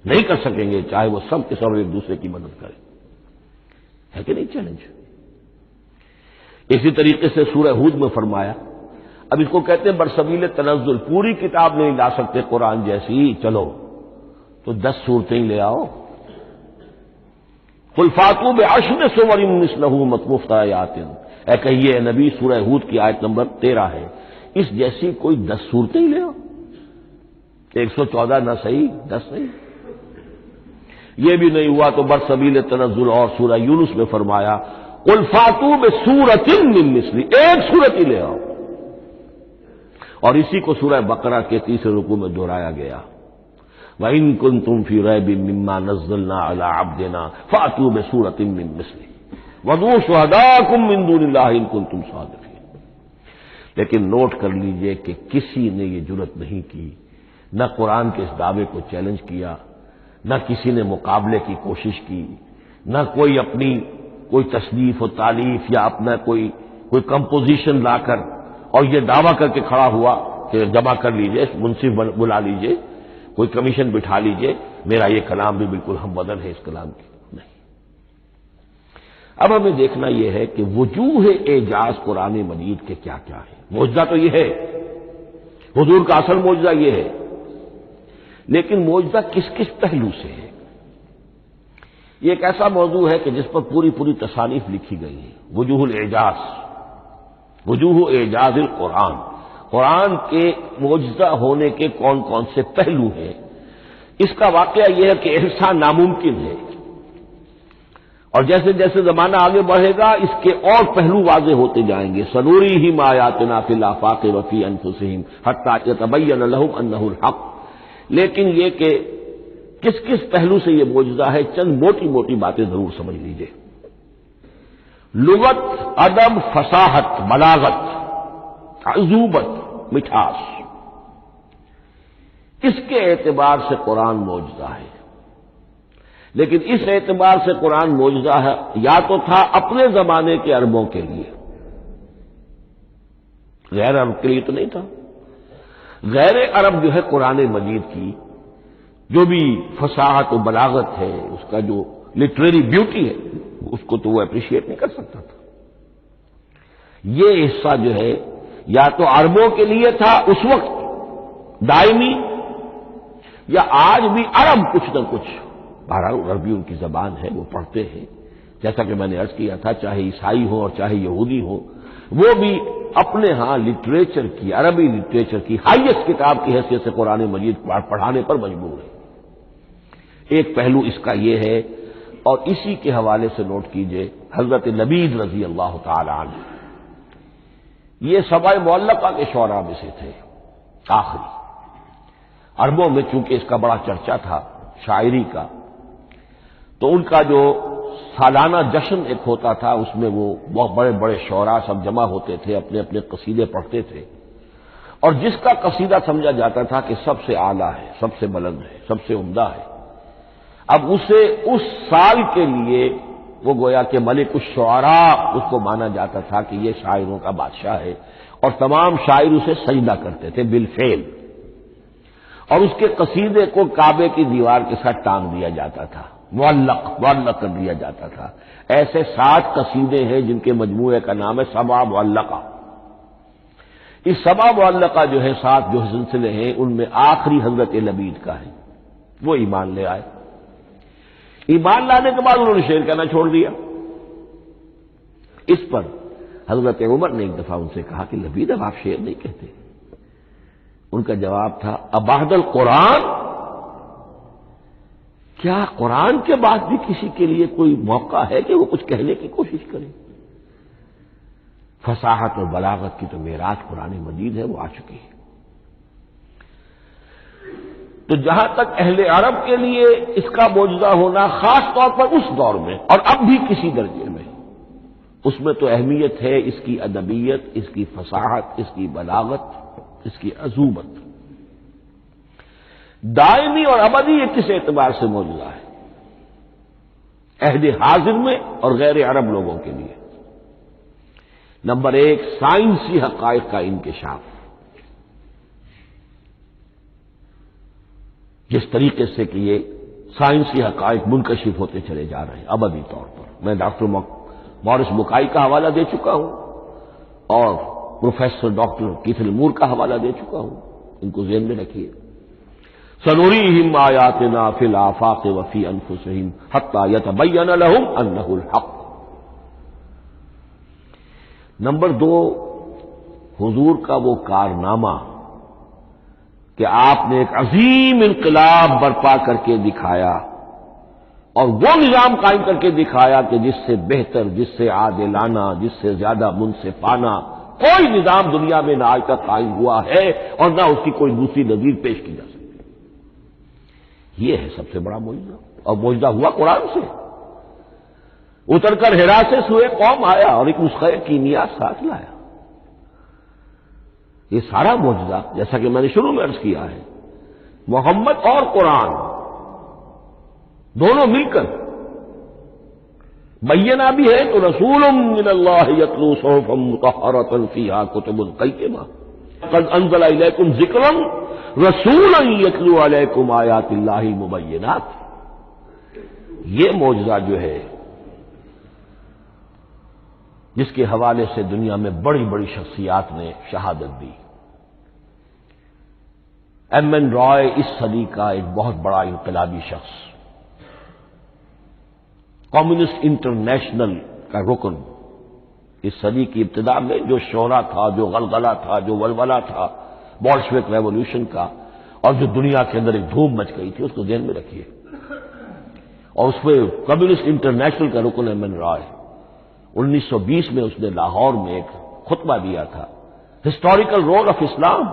نہیں کر سکیں گے، چاہے وہ سب کے سب ایک دوسرے کی مدد کریں، ہے کہ نہیں چیلنج۔ اسی طریقے سے سورہ ہود میں فرمایا، اب اس کو کہتے ہیں برسبیل تنزل، پوری کتاب نہیں لا سکتے قرآن جیسی، چلو تو 10 سورتیں لے آؤ، قل فاتوا بعشر سور مثلہ مفتریات، اے کہیے اے نبی، سورہ ہود کی آیت نمبر 13 ہے، اس جیسی کوئی 10 سورتیں لے آؤ، 114 نہ صحیح 10 صحیح۔ یہ بھی نہیں ہوا تو برسبیل تنزل اور سورہ یونس میں فرمایا قل فاتوا بسورۃ من مثلہ، ایک سورت ہی لے آؤ، اور اسی کو سورہ بقرہ کے 3 رکوع میں دہرایا گیا، وَإِن كُنتُمْ فِي رَيْبٍ مِّمَّا نَزَّلْنَا عَلَىٰ عَبْدِنَا فَأْتُوا بِسُورَةٍ مِّن مِّثْلِهِ وَادْعُوا شُهَدَاءَكُم مِّن دُونِ اللَّهِ إِن كُنتُمْ صَادِقِينَ۔ لیکن نوٹ کر لیجئے کہ کسی نے یہ جرأت نہیں کی، نہ قرآن کے اس دعوے کو چیلنج کیا، نہ کسی نے مقابلے کی کوشش کی، نہ کوئی اپنی کوئی تصنیف و تالیف یا اپنا کوئی کمپوزیشن لا کر اور یہ دعویٰ کر کے کھڑا ہوا کہ جمع کر لیجئے، منصف بلا لیجئے، کوئی کمیشن بٹھا لیجئے، میرا یہ کلام بھی بالکل ہم وزن ہے اس کلام کی، نہیں۔ اب ہمیں دیکھنا یہ ہے کہ وجوہ اعجاز قرآن مجید کے کیا کیا ہے۔ معجزہ تو یہ ہے، حضور کا اصل معجزہ یہ ہے، لیکن معجزہ کس کس پہلو سے ہے؟ یہ ایک ایسا موضوع ہے کہ جس پر پوری تصانیف لکھی گئی ہے، وجوہ الاعجاز، وجوہ اعجاز القرآن، قرآن کے معجزہ ہونے کے کون کون سے پہلو ہیں۔ اس کا واقعہ یہ ہے کہ احسان ناممکن ہے، اور جیسے جیسے زمانہ آگے بڑھے گا اس کے اور پہلو واضح ہوتے جائیں گے، سنوریہم آیاتنا فی الآفاق وفی انفسہم حتی یتبین لہم انہ الحق۔ لیکن یہ کہ کس کس پہلو سے یہ معجزہ ہے، چند موٹی موٹی باتیں ضرور سمجھ لیجئے۔ لغت، ادب، فصاحت، بلاغت، عذوبت، مٹھاس، اس کے اعتبار سے قرآن معجزہ ہے، لیکن اس اعتبار سے قرآن معجزہ ہے یا تو تھا اپنے زمانے کے عربوں کے لیے، غیر عرب کے لیے تو نہیں تھا۔ غیر عرب جو ہے قرآن مجید کی جو بھی فصاحت و بلاغت ہے، اس کا جو لٹریری بیوٹی ہے، اس کو تو وہ اپریشیٹ نہیں کر سکتا تھا۔ یہ حصہ جو ہے یا تو عربوں کے لیے تھا اس وقت دائمی، یا آج بھی عرب کچھ نہ کچھ، بہرحال عربی ان کی زبان ہے، وہ پڑھتے ہیں، جیسا کہ میں نے عرض کیا تھا، چاہے عیسائی ہو اور چاہے یہودی ہو، وہ بھی اپنے ہاں لٹریچر کی، عربی لٹریچر کی ہائیسٹ کتاب کی حیثیت سے قرآن مجید پڑھانے پر مجبور ہے۔ ایک پہلو اس کا یہ ہے، اور اسی کے حوالے سے نوٹ کیجئے حضرت لبید رضی اللہ تعالی عنہ، یہ سبع معلقہ کے شعراء میں سے تھے آخری۔ عربوں میں چونکہ اس کا بڑا چرچا تھا شاعری کا، تو ان کا جو سالانہ جشن ایک ہوتا تھا، اس میں وہ بہت بڑے بڑے شعراء سب جمع ہوتے تھے، اپنے اپنے قصیدے پڑھتے تھے، اور جس کا قصیدہ سمجھا جاتا تھا کہ سب سے اعلیٰ ہے، سب سے بلند ہے، سب سے عمدہ ہے، اب اسے اس سال کے لیے وہ گویا کہ ملک الشعراء اس کو مانا جاتا تھا کہ یہ شاعروں کا بادشاہ ہے، اور تمام شاعر اسے سجدہ کرتے تھے بالفعل، اور اس کے قصیدے کو کعبے کی دیوار کے ساتھ ٹانگ دیا جاتا تھا، معلق کر دیا جاتا تھا۔ ایسے 7 قصیدے ہیں جن کے مجموعے کا نام ہے سبع معلقہ۔ اس سبع معلقہ جو ہے 7 جو سلسلے ہیں، ان میں آخری حضرت لبید کا ہے، وہ ایمان لے آئے۔ ایمان لانے کے بعد انہوں نے شعر کہنا چھوڑ دیا۔ اس پر حضرت عمر نے ایک دفعہ ان سے کہا کہ لبید اب آپ شعر نہیں کہتے۔ ان کا جواب تھا ابعد القرآن، کیا قرآن کے بعد بھی کسی کے لیے کوئی موقع ہے کہ وہ کچھ کہنے کی کوشش کرے؟ فصاحت اور بلاغت کی تو معراج قرآن مجید ہے، وہ آ چکی ہے۔ تو جہاں تک اہل عرب کے لیے اس کا معجزہ ہونا خاص طور پر اس دور میں اور اب بھی کسی درجے میں، اس میں تو اہمیت ہے اس کی ادبیت، اس کی فصاحت، اس کی بلاغت، اس کی عظومت۔ دائمی اور ابدی یہ کس اعتبار سے معجزہ ہے؟ عہد حاضر میں اور غیر عرب لوگوں کے لیے۔ نمبر ایک، سائنسی حقائق کا انکشاف۔ جس طریقے سے کہ یہ سائنسی حقائق منکشف ہوتے چلے جا رہے ہیں ابدی طور پر، میں ڈاکٹر مورس بکائی کا حوالہ دے چکا ہوں اور پروفیسر ڈاکٹر کیتھل مور کا حوالہ دے چکا ہوں، ان کو ذہن میں رکھیے۔ سنریہم آیاتنا فی الآفاق وفی انفسہم حتی یتبین لہم انہ الحق۔ نمبر دو، حضور کا وہ کارنامہ کہ آپ نے ایک عظیم انقلاب برپا کر کے دکھایا اور وہ نظام قائم کر کے دکھایا کہ جس سے بہتر، جس سے عادلانہ، جس سے زیادہ منصفانہ کوئی نظام دنیا میں نہ آج تک قائم ہوا ہے اور نہ اس کی کوئی دوسری نظیر پیش کی جا سکتی۔ یہ ہے سب سے بڑا معجزہ، اور معجزہ ہوا قرآن سے۔ اتر کر حرا سے سوئے قوم آیا اور ایک نسخہ کیمیا ساتھ لایا۔ یہ سارا معجزہ، جیسا کہ میں نے شروع میں عرض کیا ہے، محمد اور قرآن دونوں مل کر بینہ بھی ہے تو رسول من اللہ یتلو صحفا مطہرۃ فیہا کتب قیمہ قد انزل الیکم ذکرا رسولا یتلو علیکم آیات اللہ مبینات۔ یہ معجزہ جو ہے جس کے حوالے سے دنیا میں بڑی بڑی شخصیات نے شہادت دی۔ ایم این رائے اس صدی کا ایک بہت بڑا انقلابی شخص، کمیونسٹ انٹرنیشنل کا رکن، اس صدی کی ابتدا میں جو شورا تھا، جو غلغلہ تھا، جو ولولہ تھا بولشوک ریولوشن کا، اور جو دنیا کے اندر ایک دھوم مچ گئی تھی، اس کو ذہن میں رکھیے۔ اور اس میں کمیونسٹ انٹرنیشنل کا رکن ایم این رائے، 1920 میں اس نے لاہور میں ایک خطبہ دیا تھا، ہسٹوریکل رول آف اسلام۔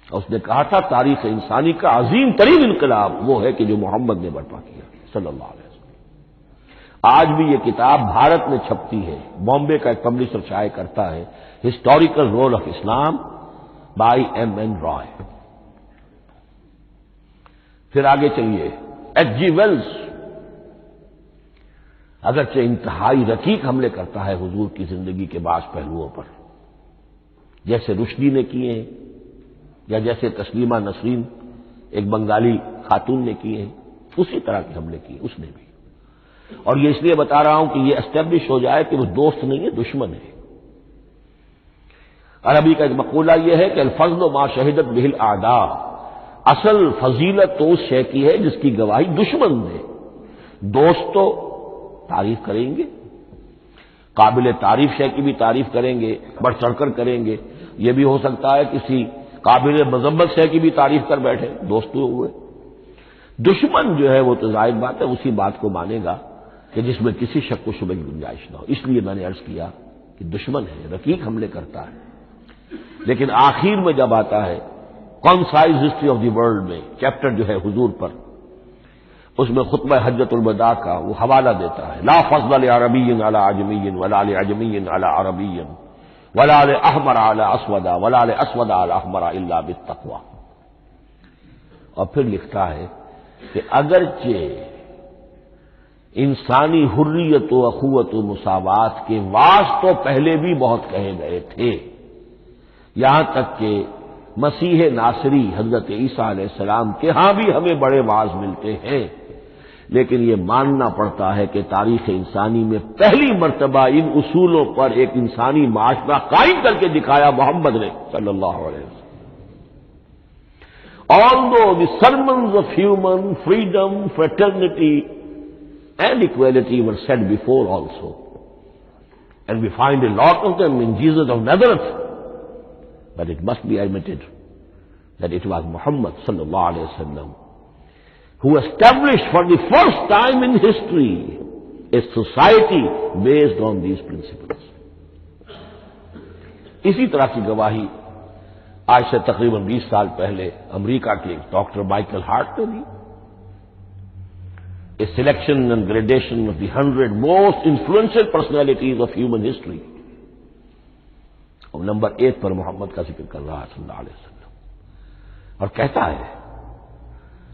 اور اس نے کہا تھا تاریخ انسانی کا عظیم ترین انقلاب وہ ہے کہ جو محمد نے برپا کیا صلی اللہ علیہ وسلم۔ آج بھی یہ کتاب بھارت میں چھپتی ہے، بامبے کا ایک پبلشر شائع کرتا ہے، historical role of Islam by M N Roy. پھر آگے چلیے، ایچ جی ویلز اگرچہ انتہائی رقیق حملے کرتا ہے حضور کی زندگی کے بعض پہلوؤں پر، جیسے رشدی نے کیے ہیں یا جیسے تسلیمہ نسرین ایک بنگالی خاتون نے کیے ہیں، اسی طرح کے حملے کیے اس نے بھی۔ اور یہ اس لیے بتا رہا ہوں کہ یہ اسٹیبلش ہو جائے کہ وہ دوست نہیں ہے، دشمن ہے۔ عربی کا ایک مقولہ یہ ہے کہ الفضل ما شہدت بہ الاعداء، اصل فضیلت تو اس شے کی ہے جس کی گواہی دشمن دے۔ دوست تو تعریف کریں گے، قابل تعریف شے کی بھی تعریف کریں گے، بڑھ چڑھ کر کریں گے۔ یہ بھی ہو سکتا ہے کسی قابل مذمت شے کی بھی تعریف کر بیٹھے، دوست تو ہوئے۔ دشمن جو ہے وہ تو ظاہر بات ہے اسی بات کو مانے گا کہ جس میں کسی شک و شبہ کی گنجائش نہ ہو۔ اس لیے میں نے عرض کیا کہ دشمن ہے، رقیق حملے کرتا ہے، لیکن آخر میں جب آتا ہے concise history of the world میں چیپٹر جو ہے حضور پر، اس میں خطبہ حجۃ الوداع کا وہ حوالہ دیتا ہے، لا فضل لعربی علی عجمی ولا لعجمی علی عربی ولا لاحمر علی اسود ولا لاسود علی احمر الا بالتقوی۔ اور پھر لکھتا ہے کہ اگرچہ انسانی حریت و اخوت و مساوات کے واعظ تو پہلے بھی بہت کہے گئے تھے، یہاں تک کہ مسیح ناصری حضرت عیسیٰ علیہ السلام کے ہاں بھی ہمیں بڑے واعظ ملتے ہیں، لیکن یہ ماننا پڑتا ہے کہ تاریخ انسانی میں پہلی مرتبہ ان اصولوں پر ایک انسانی معاشرہ قائم کر کے دکھایا محمد نے صلی اللہ علیہ وسلم۔ Although the sermons of human freedom, fraternity and equality were said before also, and we find a lot of them in Jesus of Nazareth, but it must be admitted that it was Muhammad sallallahu alaihi wasallam who established for the first time in history a society based on these principles. اسی طرح کی گواہی آج سے تقریباً 20 سال پہلے امریکہ کے ڈاکٹر مائیکل ہارٹ نے the a selection and gradation of the 100 most influential personalities of human history, اور نمبر 1 پر محمد کا ذکر کر رہا ہے صلی اللہ علیہ وسلم، اور کہتا ہے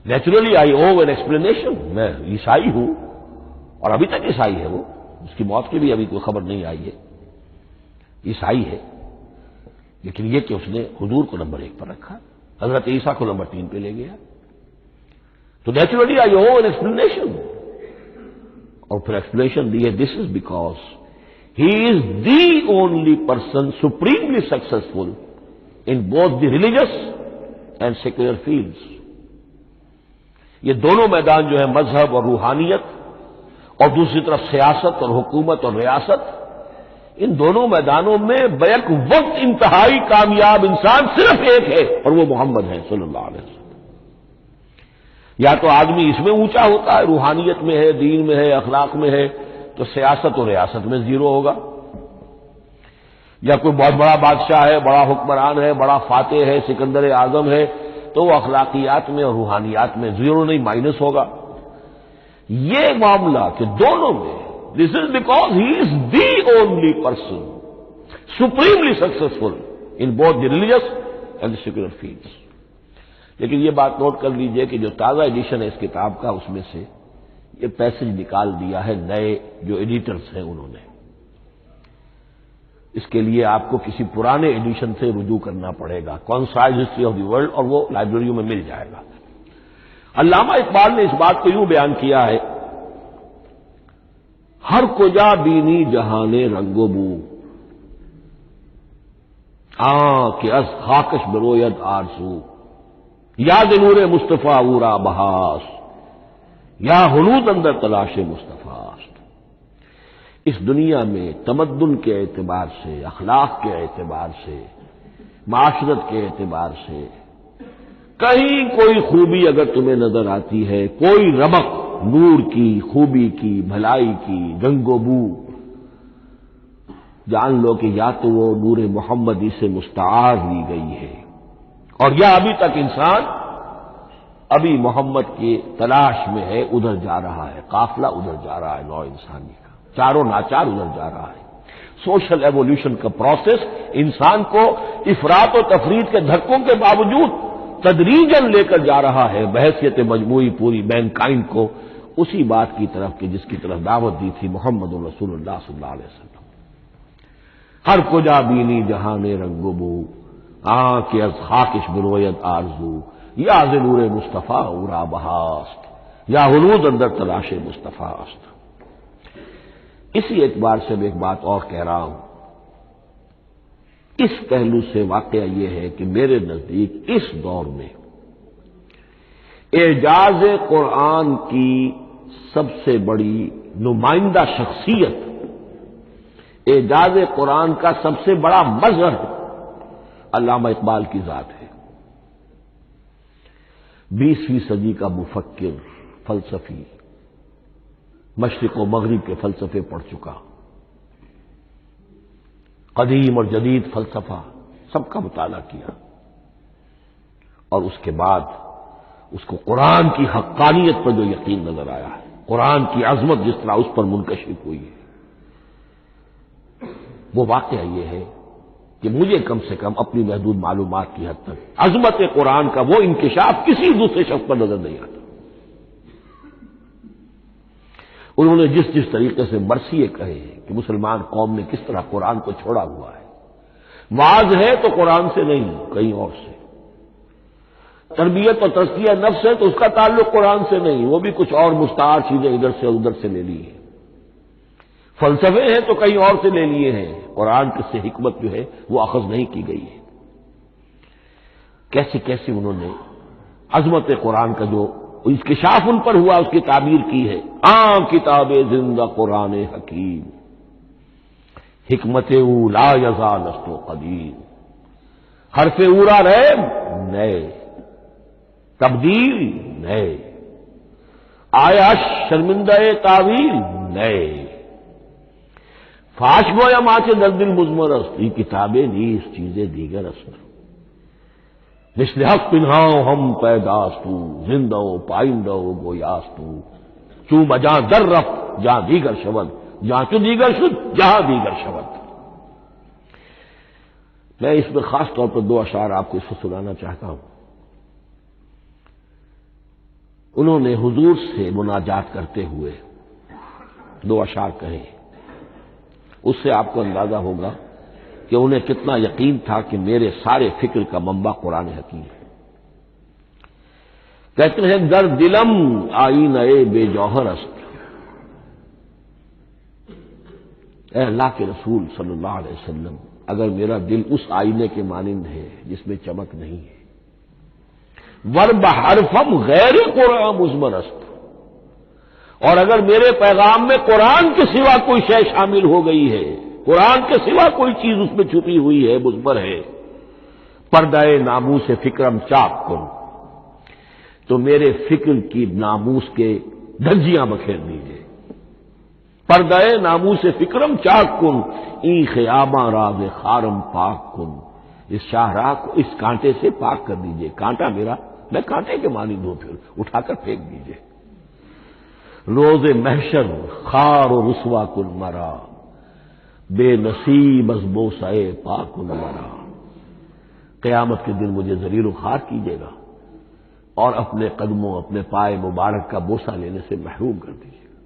naturally I owe an explanation, میں عیسائی ہوں اور ابھی تک عیسائی ہے وہ، اس کی موت کی بھی ابھی کوئی خبر نہیں آئی ہے، عیسائی ہے، لیکن یہ کہ اس نے حضور کو نمبر 1 پر رکھا، حضرت عیسیٰ کو نمبر 3 پہ لے گیا، تو naturally I owe an explanation, اور پھر ایکسپلینیشن دی ہے this is because he is the only person supremely successful in both the religious and secular fields. یہ دونوں میدان جو ہے مذہب اور روحانیت اور دوسری طرف سیاست اور حکومت اور ریاست، ان دونوں میدانوں میں بیک وقت انتہائی کامیاب انسان صرف ایک ہے، اور وہ محمد ہے صلی اللہ علیہ وسلم۔ یا تو آدمی اس میں اونچا ہوتا ہے، روحانیت میں ہے، دین میں ہے، اخلاق میں ہے، تو سیاست اور ریاست میں زیرو ہوگا، یا کوئی بہت بڑا بادشاہ ہے، بڑا حکمران ہے، بڑا فاتح ہے، سکندر اعظم ہے، تو وہ اخلاقیات میں اور روحانیات میں زیرو نہیں مائنس ہوگا۔ یہ معاملہ کہ دونوں میں this is because he is the only person supremely successful in both the religious and the secular fields. لیکن یہ بات نوٹ کر لیجئے کہ جو تازہ ایڈیشن ہے اس کتاب کا، اس میں سے یہ پیسج نکال دیا ہے نئے جو ایڈیٹرز ہیں انہوں نے، اس کے لیے آپ کو کسی پرانے ایڈیشن سے رجوع کرنا پڑے گا، concise history of the world, اور وہ لائبریریوں میں مل جائے گا۔ علامہ اقبال نے اس بات کو یوں بیان کیا ہے، ہر کجا بینی جہان رنگ و بو، کہ از خاکش بروید آرزو، یاد نور مصطفیٰ اورا بہاس، یا ہنود اندر تلاش مصطفیٰ است۔ اس دنیا میں تمدن کے اعتبار سے، اخلاق کے اعتبار سے، معاشرت کے اعتبار سے کہیں کوئی خوبی اگر تمہیں نظر آتی ہے، کوئی رمق نور کی، خوبی کی، بھلائی کی، رنگ و بو، جان لو کہ یا تو وہ نور محمدی سے مستعار لی گئی ہے، اور یا ابھی تک انسان ابھی محمد کی تلاش میں ہے، ادھر جا رہا ہے، قافلہ ادھر جا رہا ہے، نوع انسانی کا چاروں ناچار ادھر جا رہا ہے۔ سوشل ایوولوشن کا پروسیس انسان کو افراط و تفرید کے دھکوں کے باوجود تدریجاً لے کر جا رہا ہے بحیثیت مجموعی پوری مین کائنڈ کو اسی بات کی طرف کہ جس کی طرف دعوت دی تھی محمد رسول اللہ صلی اللہ علیہ وسلم۔ ہر کجا بینی جہان رنگ و بو، کہ از خاکش بروید آرزو، یا ز نور مصطفیٰ اورا بہاست، یا ہنود اندر تلاش مصطفیٰ است۔ اسی اعتبار سے میں ایک بات اور کہہ رہا ہوں، اس پہلو سے واقعہ یہ ہے کہ میرے نزدیک اس دور میں اعجاز قرآن کی سب سے بڑی نمائندہ شخصیت، اعجاز قرآن کا سب سے بڑا مظہر علامہ اقبال کی ذات ہے۔ 20ویں صدی کا مفکر، فلسفی، مشرق و مغرب کے فلسفے پڑھ چکا، قدیم اور جدید فلسفہ سب کا مطالعہ کیا، اور اس کے بعد اس کو قرآن کی حقانیت پر جو یقین نظر آیا ہے، قرآن کی عظمت جس طرح اس پر منکشف ہوئی ہے، وہ واقعہ یہ ہے کہ مجھے کم سے کم اپنی محدود معلومات کی حد تک عظمت قرآن کا وہ انکشاف کسی دوسرے شخص پر نظر نہیں آتا۔ انہوں نے جس جس طریقے سے مرثیے کہے ہیں کہ مسلمان قوم نے کس طرح قرآن کو چھوڑا ہوا ہے، واعظ ہے تو قرآن سے نہیں کہیں اور سے، تربیت اور تزکیہ نفس ہے تو اس کا تعلق قرآن سے نہیں، وہ بھی کچھ اور مستعار چیزیں ادھر سے ادھر سے لے لی ہیں، فلسفے ہیں تو کہیں اور سے لے لیے ہیں، قرآن سے حکمت جو ہے وہ اخذ نہیں کی گئی ہے۔ کیسے کیسے انہوں نے عظمت قرآن کا جو انکشاف ان پر ہوا اس کی تعبیر کی ہے، عام کتاب زندہ قرآن حکیم، حکمت او لا یزال است و قدیم، حرف اورا ریب نئے، تبدیل نئے، آیا شرمندہ تعویل نئے، فاش گویا ماں سے در دل مضمر است، یہ کتابیں نیز چیزیں دیگر است۔ مثل حق پنہاؤ ہم پیداستو زندہ و پائندہ و گویاستو چوں بجاں در رفت جہاں دیگر شود جہاں چو دیگر شد جہاں دیگر شود۔ میں اس میں خاص طور پر دو اشعار آپ کو اس کو سنانا چاہتا ہوں۔ انہوں نے حضور سے مناجات کرتے ہوئے دو اشعار کہے، اس سے آپ کو اندازہ ہوگا کہ انہیں کتنا یقین تھا کہ میرے سارے فکر کا منبع قرآن حکیم ہے۔ کہتے ہیں در دلم آئینہ بے جوہر است، اے اللہ کے رسول صلی اللہ علیہ وسلم، اگر میرا دل اس آئینے کے مانند ہے جس میں چمک نہیں ہے، ور بحرفم غیر قرآن مضمر است، اور اگر میرے پیغام میں قرآن کے سوا کوئی شے شامل ہو گئی ہے، قرآن کے سوا کوئی چیز اس میں چھپی ہوئی ہے، مضمر ہے، پردہ ناموس فکرم چاک کن، تو میرے فکر کی ناموس کے دھجیاں بکھیر دیجیے۔ پردہ ناموس فکرم چاک کن، این خیاباں راز خارم پاک کن، اس شاہراہ کو اس کانٹے سے پاک کر دیجیے، کانٹا میرا میں کانٹے کے مانند ہوں، پھر اٹھا کر پھینک دیجیے۔ روز محشر خار و رسوا کن مرا، بے نصیب از بوسہ پاک کن مرا، قیامت کے دن مجھے ذلیل و خوار کیجیے گا اور اپنے قدموں اپنے پائے مبارک کا بوسہ لینے سے محروم کر دیجیے گا۔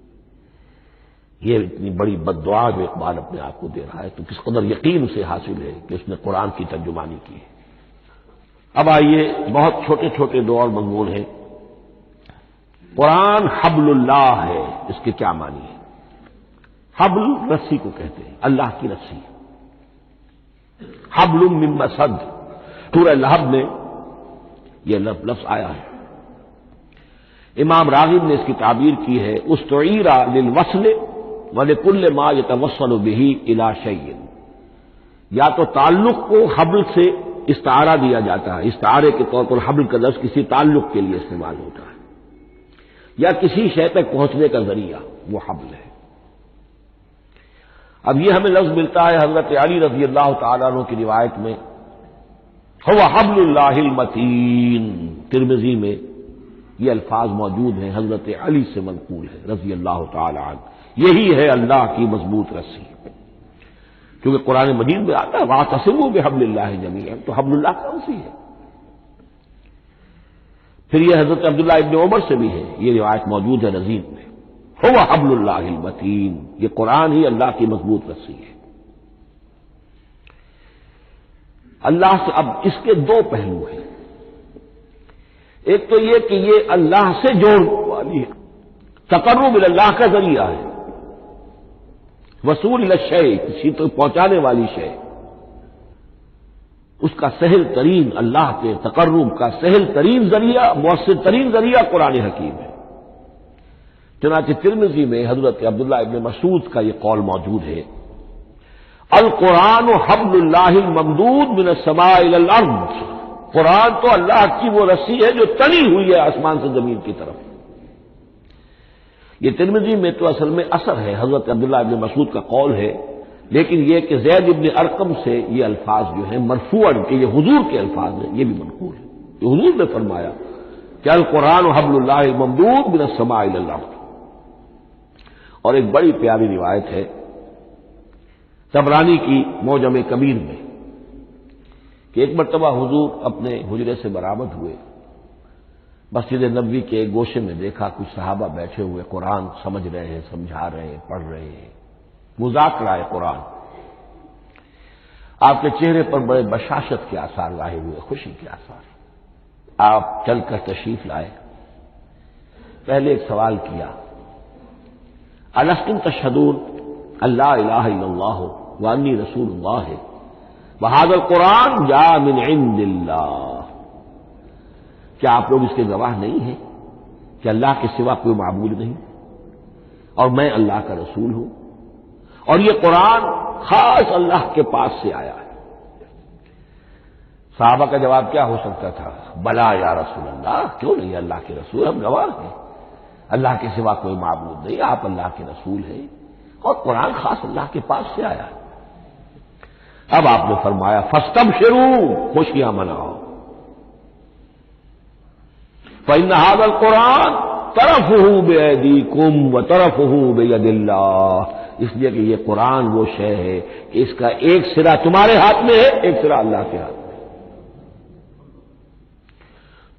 یہ اتنی بڑی بد دعا جو اقبال اپنے آپ کو دے رہا ہے تو کس قدر یقین اسے حاصل ہے کہ اس نے قرآن کی ترجمانی کی ہے۔ اب آئیے بہت چھوٹے چھوٹے دو اور مضمون ہیں۔ قرآن حبل اللہ ہے، اس کے کیا معنی ہے؟ حبل رسی کو کہتے ہیں، اللہ کی رسی۔ حبل من مسد، سورہ لہب میں یہ لفظ آیا ہے۔ امام راغب نے اس کی تعبیر کی ہے استعیر للوصل ولکل ما یتوصل به الی شیء، یا تو تعلق کو حبل سے استعارہ دیا جاتا ہے، استعارے کے طور پر حبل کا لفظ کسی تعلق کے لیے استعمال ہوتا ہے، یا کسی شے تک پہنچنے کا ذریعہ، وہ حبل ہے۔ اب یہ ہمیں لفظ ملتا ہے حضرت علی رضی اللہ تعالیٰ عنہ کی روایت میں، هو حبل اللہ المتین، ترمذی میں یہ الفاظ موجود ہیں، حضرت علی سے منقول ہے رضی اللہ تعالی عنہ، یہی ہے اللہ کی مضبوط رسی، کیونکہ قرآن مجید میں آتا ہے واعتصموا بحبل اللہ جمیعا، تو حبل اللہ کا رسی ہے۔ پھر یہ حضرت عبداللہ ابن عمر سے بھی ہے، یہ روایت موجود ہے رزین میں، هو حبل اللہ المتین، یہ قرآن ہی اللہ کی مضبوط رسی ہے۔ اللہ سے اب اس کے دو پہلو ہیں، ایک تو یہ کہ یہ اللہ سے جوڑنے والی ہے، تقرب اللہ کا ذریعہ ہے، وصول الشیء کسی تک پہنچانے والی شے، اس کا سہل ترین، اللہ کے تقرب کا سہل ترین ذریعہ، مؤثر ترین ذریعہ قرآن حکیم ہے۔ چنانچہ ترمذی میں حضرت عبداللہ ابن مسعود کا یہ قول موجود ہے، القرآن حبل اللہ الممدود من السماء الی الارض، قرآن تو اللہ کی وہ رسی ہے جو تنی ہوئی ہے آسمان سے زمین کی طرف۔ یہ ترمذی میں تو اصل میں اثر ہے، حضرت عبداللہ ابن مسعود کا قول ہے، لیکن یہ کہ زید ابن ارقم سے یہ الفاظ جو ہیں مرفوعاً کہ یہ حضور کے الفاظ ہیں، یہ بھی منقول ہے، یہ حضور نے فرمایا کہ القرآن حبل اللہ الممدود من السماء الی الارض۔ اور ایک بڑی پیاری روایت ہے طبرانی کی معجم کبیر میں کہ ایک مرتبہ حضور اپنے حجرے سے برآمد ہوئے، مسجد نبوی کے ایک گوشے میں دیکھا کچھ صحابہ بیٹھے ہوئے قرآن سمجھ رہے ہیں، سمجھا رہے ہیں، پڑھ رہے ہیں، مذاکرہ ہے قرآن۔ آپ کے چہرے پر بڑے بشاشت کے آثار ظاہر ہوئے، خوشی کے آثار۔ آپ چل کر تشریف لائے، پہلے ایک سوال کیا، الستم تشہدون اللہ الہ الا اللہ وانی رسول اللہ وہذا القرآن جاء من عند اللہ، کیا آپ لوگ اس کے گواہ نہیں ہیں کہ اللہ کے سوا کوئی معبود نہیں اور میں اللہ کا رسول ہوں، اور یہ قرآن خاص اللہ کے پاس سے آیا ہے؟ صحابہ کا جواب کیا ہو سکتا تھا؟ بلا یا رسول اللہ، کیوں نہیں اللہ کے رسول، ہم گواہ ہیں، اللہ کے سوا کوئی معبود نہیں، آپ اللہ کے رسول ہیں اور قرآن خاص اللہ کے پاس سے آیا ہے۔ اب آپ نے فرمایا فاستبشروا، خوشیاں مناؤ، فإن هذا القرآن طرفه بأيديكم وطرفه بيد اللہ، اس لیے کہ یہ قرآن وہ شے ہے کہ اس کا ایک سرا تمہارے ہاتھ میں ہے، ایک سرا اللہ کے ہاتھ میں۔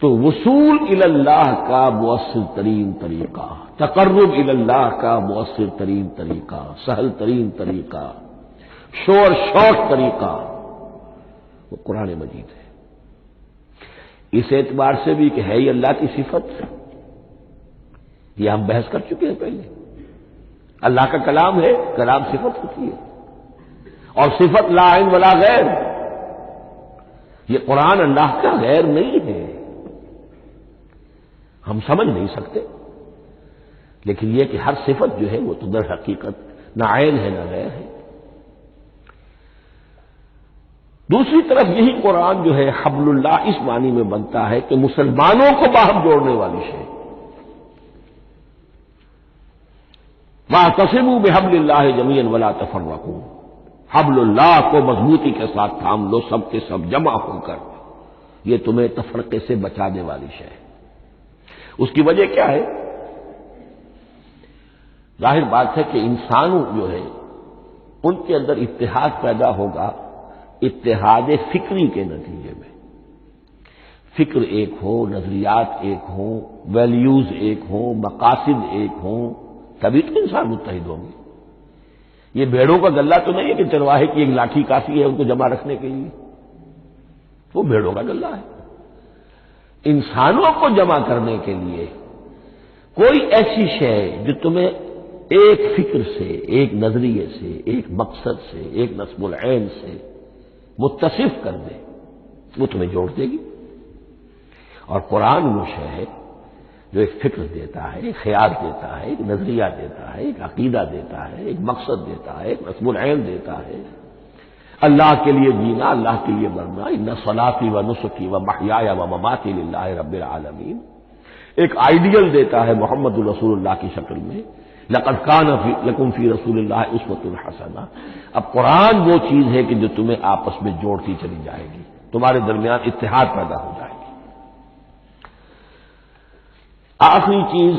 تو وصول الی اللہ کا مؤثر ترین طریقہ، تقرب الی اللہ کا مؤثر ترین طریقہ، سہل ترین طریقہ، شور شوق طریقہ وہ قرآن مجید ہے۔ اس اعتبار سے بھی کہ ہے یہ اللہ کی صفت، یہ ہم بحث کر چکے ہیں پہلے۔ اللہ کا کلام ہے، کلام صفت ہوتی ہے، اور صفت لا عین ولا غیر۔ یہ قرآن اللہ کا غیر نہیں ہے، ہم سمجھ نہیں سکتے، لیکن یہ کہ ہر صفت جو ہے وہ تو در حقیقت نہ عین ہے نہ غیر ہے۔ دوسری طرف یہی قرآن جو ہے حبل اللہ اس معنی میں بنتا ہے کہ مسلمانوں کو باہم جوڑنے والی شے۔ وَاعْتَصِمُوا بِحَبْلِ اللَّهِ جَمِيعًا وَلَا تَفَرَّقُوا، حبل اللہ کو مضبوطی کے ساتھ تھام لو، سب کے سب جمع ہو کر، یہ تمہیں تفرقے سے بچانے والی شے ہے۔ اس کی وجہ کیا ہے؟ ظاہر بات ہے کہ انسانوں جو ہے ان کے اندر اتحاد پیدا ہوگا اتحاد فکری کے نتیجے میں۔ فکر ایک ہو، نظریات ایک ہوں، ویلیوز ایک ہوں، مقاصد ایک ہوں، تبھی تو انسان متحد ہوں گے۔ یہ بھیڑوں کا گلہ تو نہیں ہے کہ چرواہے کی ایک لاٹھی کافی ہے ان کو جمع رکھنے کے لیے، وہ بھیڑوں کا گلہ ہے۔ انسانوں کو جمع کرنے کے لیے کوئی ایسی شے جو تمہیں ایک فکر سے، ایک نظریے سے، ایک مقصد سے، ایک نصب العین سے متصف کر دے، وہ تمہیں جوڑ دے گی۔ اور قرآن وہ شے ہے جو ایک فکر دیتا ہے، ایک خیال دیتا ہے، ایک نظریہ دیتا ہے، ایک عقیدہ دیتا ہے، ایک مقصد دیتا ہے، ایک نصب العین دیتا ہے۔ اللہ کے لیے جینا، اللہ کے لیے مرنا، ان صلاتی و نسکی و محیایا و مماتی للہ رب العالمین، ایک آئیڈیل دیتا ہے محمد الرسول اللہ کی شکل میں، لقد کان لکم فی رسول اللہ اسوۃ حسنہ۔ اب قرآن وہ چیز ہے کہ جو تمہیں آپس میں جوڑتی چلی جائے گی، تمہارے درمیان اتحاد پیدا ہو جائے گی۔ آخری چیز،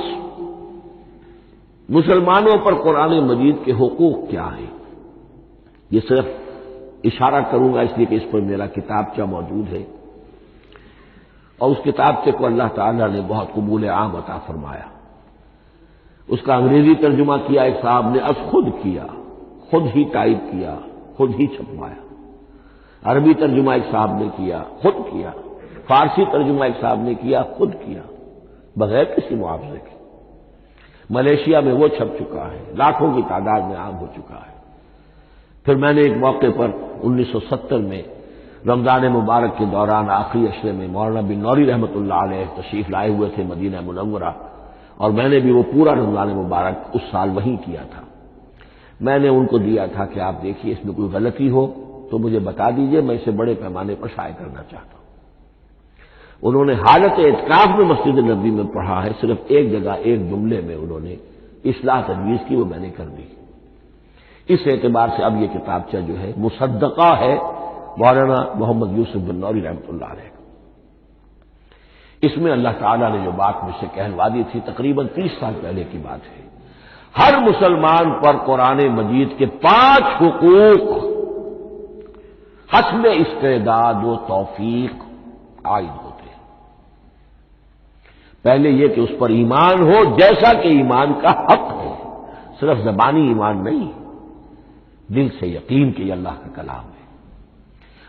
مسلمانوں پر قرآن مجید کے حقوق کیا ہیں؟ یہ صرف اشارہ کروں گا اس لیے کہ اس پر میرا کتابچہ موجود ہے، اور اس کتابچے کو اللہ تعالیٰ نے بہت قبول عام عطا فرمایا۔ اس کا انگریزی ترجمہ کیا ایک صاحب نے، از خود کیا، خود ہی ٹائپ کیا، خود ہی چھپوایا۔ عربی ترجمہ ایک صاحب نے کیا، خود کیا۔ فارسی ترجمہ ایک صاحب نے کیا، خود کیا، بغیر کسی معاوضے کے۔ ملیشیا میں وہ چھپ چکا ہے، لاکھوں کی تعداد میں عام ہو چکا ہے۔ پھر میں نے ایک موقع پر 1970 میں رمضان مبارک کے دوران آخری عشرے میں مولانا بن نوری رحمۃ اللہ علیہ تشریف لائے ہوئے تھے مدینہ منورہ، اور میں نے بھی وہ پورا رمضان مبارک اس سال وہیں کیا تھا۔ میں نے ان کو دیا تھا کہ آپ دیکھیے اس میں کوئی غلطی ہو تو مجھے بتا دیجئے، میں اسے بڑے پیمانے پر شائع کرنا چاہتا ہوں۔ انہوں نے حالت اعتکاف میں مسجد نبوی میں پڑھا ہے، صرف ایک جگہ ایک جملے میں انہوں نے اصلاح تجویز کی، وہ میں نے کر دی۔ اس اعتبار سے اب یہ کتابچہ جو ہے مصدقہ ہے مولانا محمد یوسف بن نوری رحمۃ اللہ علیہ۔ اس میں اللہ تعالیٰ نے جو بات مجھ سے کہلوا دی تھی تقریباً 30 سال پہلے کی بات ہے، ہر مسلمان پر قرآن مجید کے 5 حقوق حسب استعداد و توفیق عائد ہوتے ہیں۔ پہلے یہ کہ اس پر ایمان ہو جیسا کہ ایمان کا حق ہے، صرف زبانی ایمان نہیں، دل سے یقین کہ یہ اللہ کا کلام ہے۔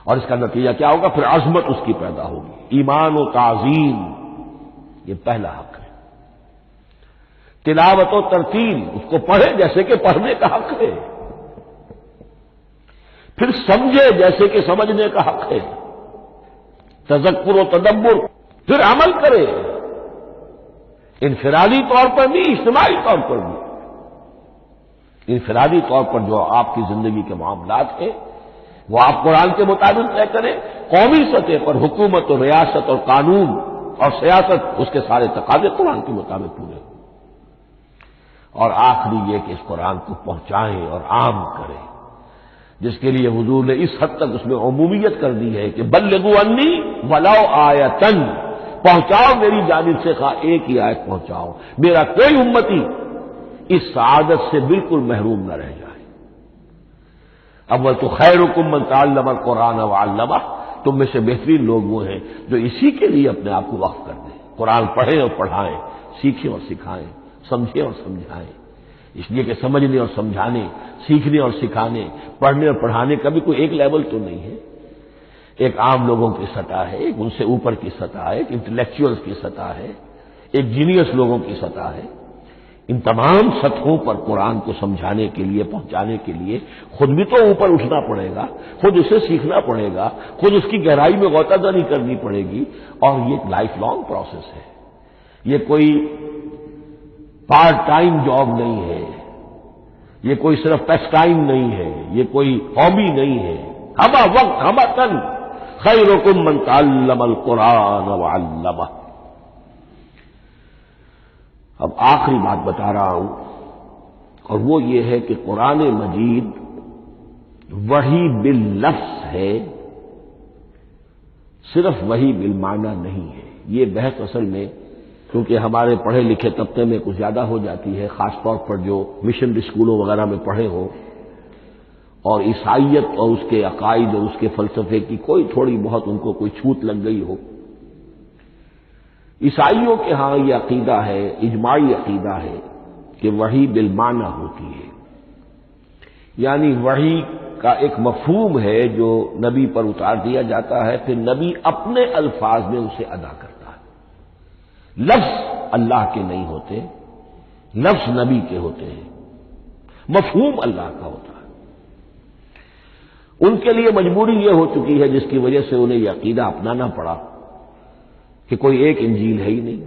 اور اس کا نتیجہ کیا ہوگا؟ پھر عظمت اس کی پیدا ہوگی، ایمان و تعظیم، یہ پہلا حق ہے۔ تلاوت و ترتیل، اس کو پڑھے جیسے کہ پڑھنے کا حق ہے، پھر سمجھے جیسے کہ سمجھنے کا حق ہے، تذکر و تدبر، پھر عمل کرے، انفرادی طور پر بھی اجتماعی طور پر بھی۔ انفرادی طور پر جو آپ کی زندگی کے معاملات ہیں وہ آپ قرآن کے مطابق طے کریں، قومی سطح پر حکومت اور ریاست اور قانون اور سیاست اس کے سارے تقاضے قرآن کے مطابق پورے ہوں۔ اور آخری یہ کہ اس قرآن کو پہنچائیں اور عام کریں، جس کے لیے حضور نے اس حد تک اس میں عمومیت کر دی ہے کہ بلغوا انی ولو آیۃ، پہنچاؤ میری جانب سے خواہ ایک ہی آیت پہنچاؤ، میرا کوئی امتی اس سعادت سے بالکل محروم نہ رہ جائے۔ اول تو خیرکم من تعلم القرآن وعلمہ، تم میں سے بہترین لوگ وہ ہیں جو اسی کے لیے اپنے آپ کو وقف کر دیں، قرآن پڑھیں اور پڑھائیں، سیکھیں اور سکھائیں، سمجھیں اور سمجھائیں۔ اس لیے کہ سمجھنے اور سمجھانے، سیکھنے اور سکھانے، پڑھنے اور پڑھانے کا بھی کوئی ایک لیول تو نہیں ہے، ایک عام لوگوں کی سطح ہے، ایک ان سے اوپر کی سطح ہے، ایک انٹلیکچوئلز کی سطح ہے، ایک جینیس لوگوں کی سطح ہے۔ ان تمام سطحوں پر قرآن کو سمجھانے کے لیے، پہنچانے کے لیے خود بھی تو اوپر اٹھنا پڑے گا، خود اسے سیکھنا پڑے گا، خود اس کی گہرائی میں غوطہ دری کرنی پڑے گی، اور یہ ایک لائف لانگ پروسیس ہے۔ یہ کوئی پارٹ ٹائم جاب نہیں ہے، یہ کوئی صرف پیس ٹائم نہیں ہے، یہ کوئی ہابی نہیں ہے۔ ہمہ وقت ہمہ تن خیرکم من تعلم القرآن وعلمہ۔ اب آخری بات بتا رہا ہوں، اور وہ یہ ہے کہ قرآن مجید وحی باللفظ ہے، صرف وحی بالمعنی نہیں ہے۔ یہ بحث اصل میں کیونکہ ہمارے پڑھے لکھے طبقے میں کچھ زیادہ ہو جاتی ہے، خاص طور پر جو مشنری اسکولوں وغیرہ میں پڑھے ہو اور عیسائیت اور اس کے عقائد اور اس کے فلسفے کی کوئی تھوڑی بہت ان کو کوئی چھوٹ لگ گئی ہو۔ عیسائیوں کے ہاں یہ عقیدہ ہے، اجماعی عقیدہ ہے کہ وحی بالمعنی ہوتی ہے، یعنی وحی کا ایک مفہوم ہے جو نبی پر اتار دیا جاتا ہے، پھر نبی اپنے الفاظ میں اسے ادا کرتا ہے۔ لفظ اللہ کے نہیں ہوتے، لفظ نبی کے ہوتے ہیں، مفہوم اللہ کا ہوتا ہے۔ ان کے لیے مجبوری یہ ہو چکی ہے جس کی وجہ سے انہیں یہ عقیدہ اپنانا پڑا کہ کوئی ایک انجیل ہے ہی نہیں۔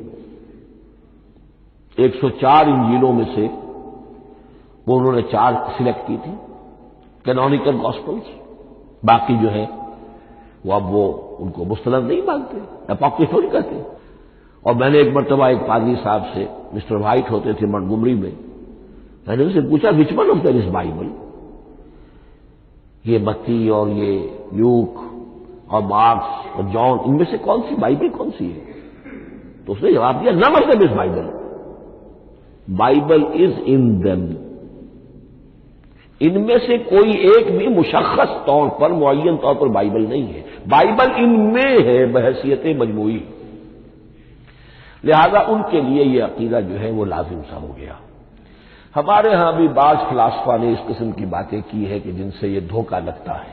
104 انجیلوں میں سے وہ انہوں نے 4 سلیکٹ کی تھی کینونیکل گاسپلز، باقی جو ہے وہ اب وہ ان کو مستند نہیں مانتے، اپوکریفل کہتے۔ اور میں نے ایک مرتبہ ایک پادری صاحب سے، مسٹر وائٹ ہوتے تھے منٹگومری میں نے ان سے پوچھا which one of there is Bible, یہ متی اور یہ لوک اور مارکس اور جان، ان میں سے کون سی بائبل کون سی ہے؟ تو اس نے جواب دیا none of them is Bible, Bible is in them, ان میں سے کوئی ایک بھی مشخص طور پر، معین طور پر بائبل نہیں ہے، بائبل ان میں ہے بحیثیت مجموعی۔ لہذا ان کے لیے یہ عقیدہ جو ہے وہ لازم سا ہو گیا۔ ہمارے ہاں بھی بعض فلاسفہ نے اس قسم کی باتیں کی ہے کہ جن سے یہ دھوکہ لگتا ہے،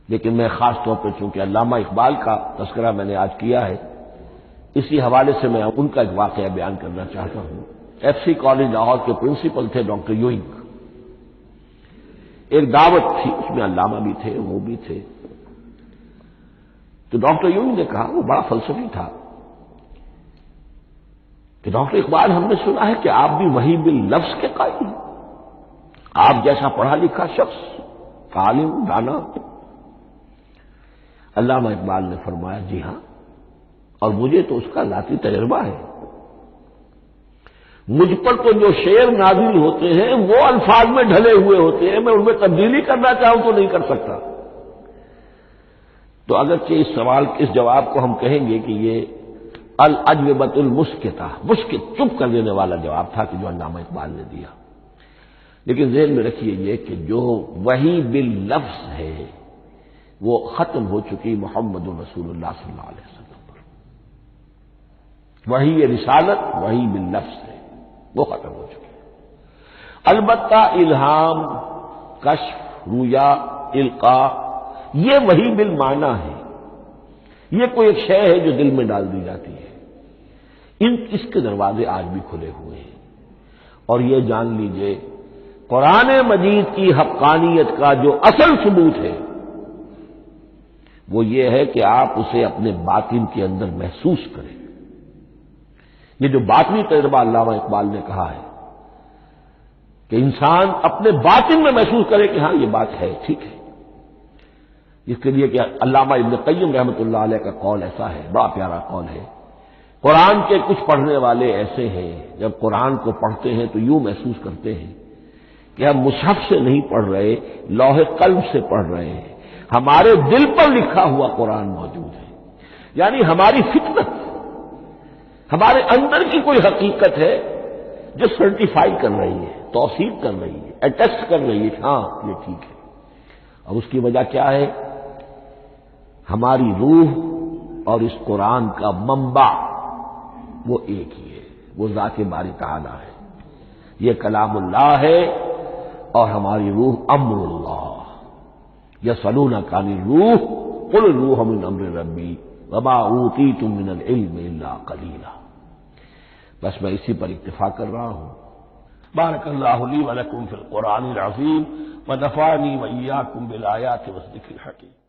لیکن میں خاص طور پر چونکہ علامہ اقبال کا تذکرہ میں نے آج کیا ہے، اسی حوالے سے میں ان کا ایک واقعہ بیان کرنا چاہتا ہوں۔ ایف سی کالج لاہور کے پرنسپل تھے ڈاکٹر یوئنگ۔ ایک دعوت تھی، اس میں علامہ بھی تھے، وہ بھی تھے۔ تو ڈاکٹر یوئنگ نے کہا، وہ بڑا فلسفی تھا، کہ ڈاکٹر اقبال ہم نے سنا ہے کہ آپ بھی وحی باللفظ کے قائل ہیں، آپ جیسا پڑھا لکھا شخص، عالم دانا۔ علامہ اقبال نے فرمایا جی ہاں، اور مجھے تو اس کا ذاتی تجربہ ہے، مجھ پر تو جو شعر نازل ہوتے ہیں وہ الفاظ میں ڈھلے ہوئے ہوتے ہیں، میں ان میں تبدیلی کرنا چاہوں تو نہیں کر سکتا۔ تو اگرچہ اس سوال اس جواب کو ہم کہیں گے کہ یہ الاجوبۃ المسکتہ، مسکت چپ کر دینے والا جواب تھا کہ جو علامہ اقبال نے دیا، لیکن ذہن میں رکھیے یہ کہ جو وحی باللفظ ہے وہ ختم ہو چکی محمد رسول اللہ صلی اللہ علیہ وسلم پر۔ وحی رسالت وحی باللفظ ہے، وہ ختم ہو چکی ہے۔ البتہ الہام، کشف، رویا، القاء، یہ وحی بالمعنی ہے، یہ کوئی ایک شے ہے جو دل میں ڈال دی جاتی ہے۔ اس کے دروازے آج بھی کھلے ہوئے ہیں، اور یہ جان لیجئے قرآن مجید کی حقانیت کا جو اصل ثبوت ہے وہ یہ ہے کہ آپ اسے اپنے باطن کے اندر محسوس کریں۔ یہ جو باطنی تجربہ علامہ اقبال نے کہا ہے کہ انسان اپنے باطن میں محسوس کرے کہ ہاں یہ بات ہے، ٹھیک ہے، اس کے لیے کہ علامہ ابن قیم رحمۃ اللہ علیہ کا قول ایسا ہے، بڑا پیارا قول ہے۔ قرآن کے کچھ پڑھنے والے ایسے ہیں جب قرآن کو پڑھتے ہیں تو یوں محسوس کرتے ہیں کہ ہم مصحف سے نہیں پڑھ رہے، لوح قلم سے پڑھ رہے ہیں، ہمارے دل پر لکھا ہوا قرآن موجود ہے۔ یعنی ہماری فطرت، ہمارے اندر کی کوئی حقیقت ہے جو سرٹیفائی کر رہی ہے، توثیق کر رہی ہے، اٹیسٹ کر رہی ہے کہ ہاں یہ ٹھیک ہے۔ اور اس کی وجہ کیا ہے؟ ہماری روح اور اس قرآن کا منبع وہ ایک ہی ہے، وہ ذات باری تعالی ہے، یہ کلام اللہ ہے، اور ہماری روح امر اللہ۔ یسألونک عن الروح قل الروح من امر ربی وما اوتیتم من العلم الا قلیلا۔ بس میں اسی پر اکتفا کر رہا ہوں۔ بارک اللہ لی ولکم فی القرآن العظیم ونفعنی وإیاکم بالآیات والذکر الحکیم۔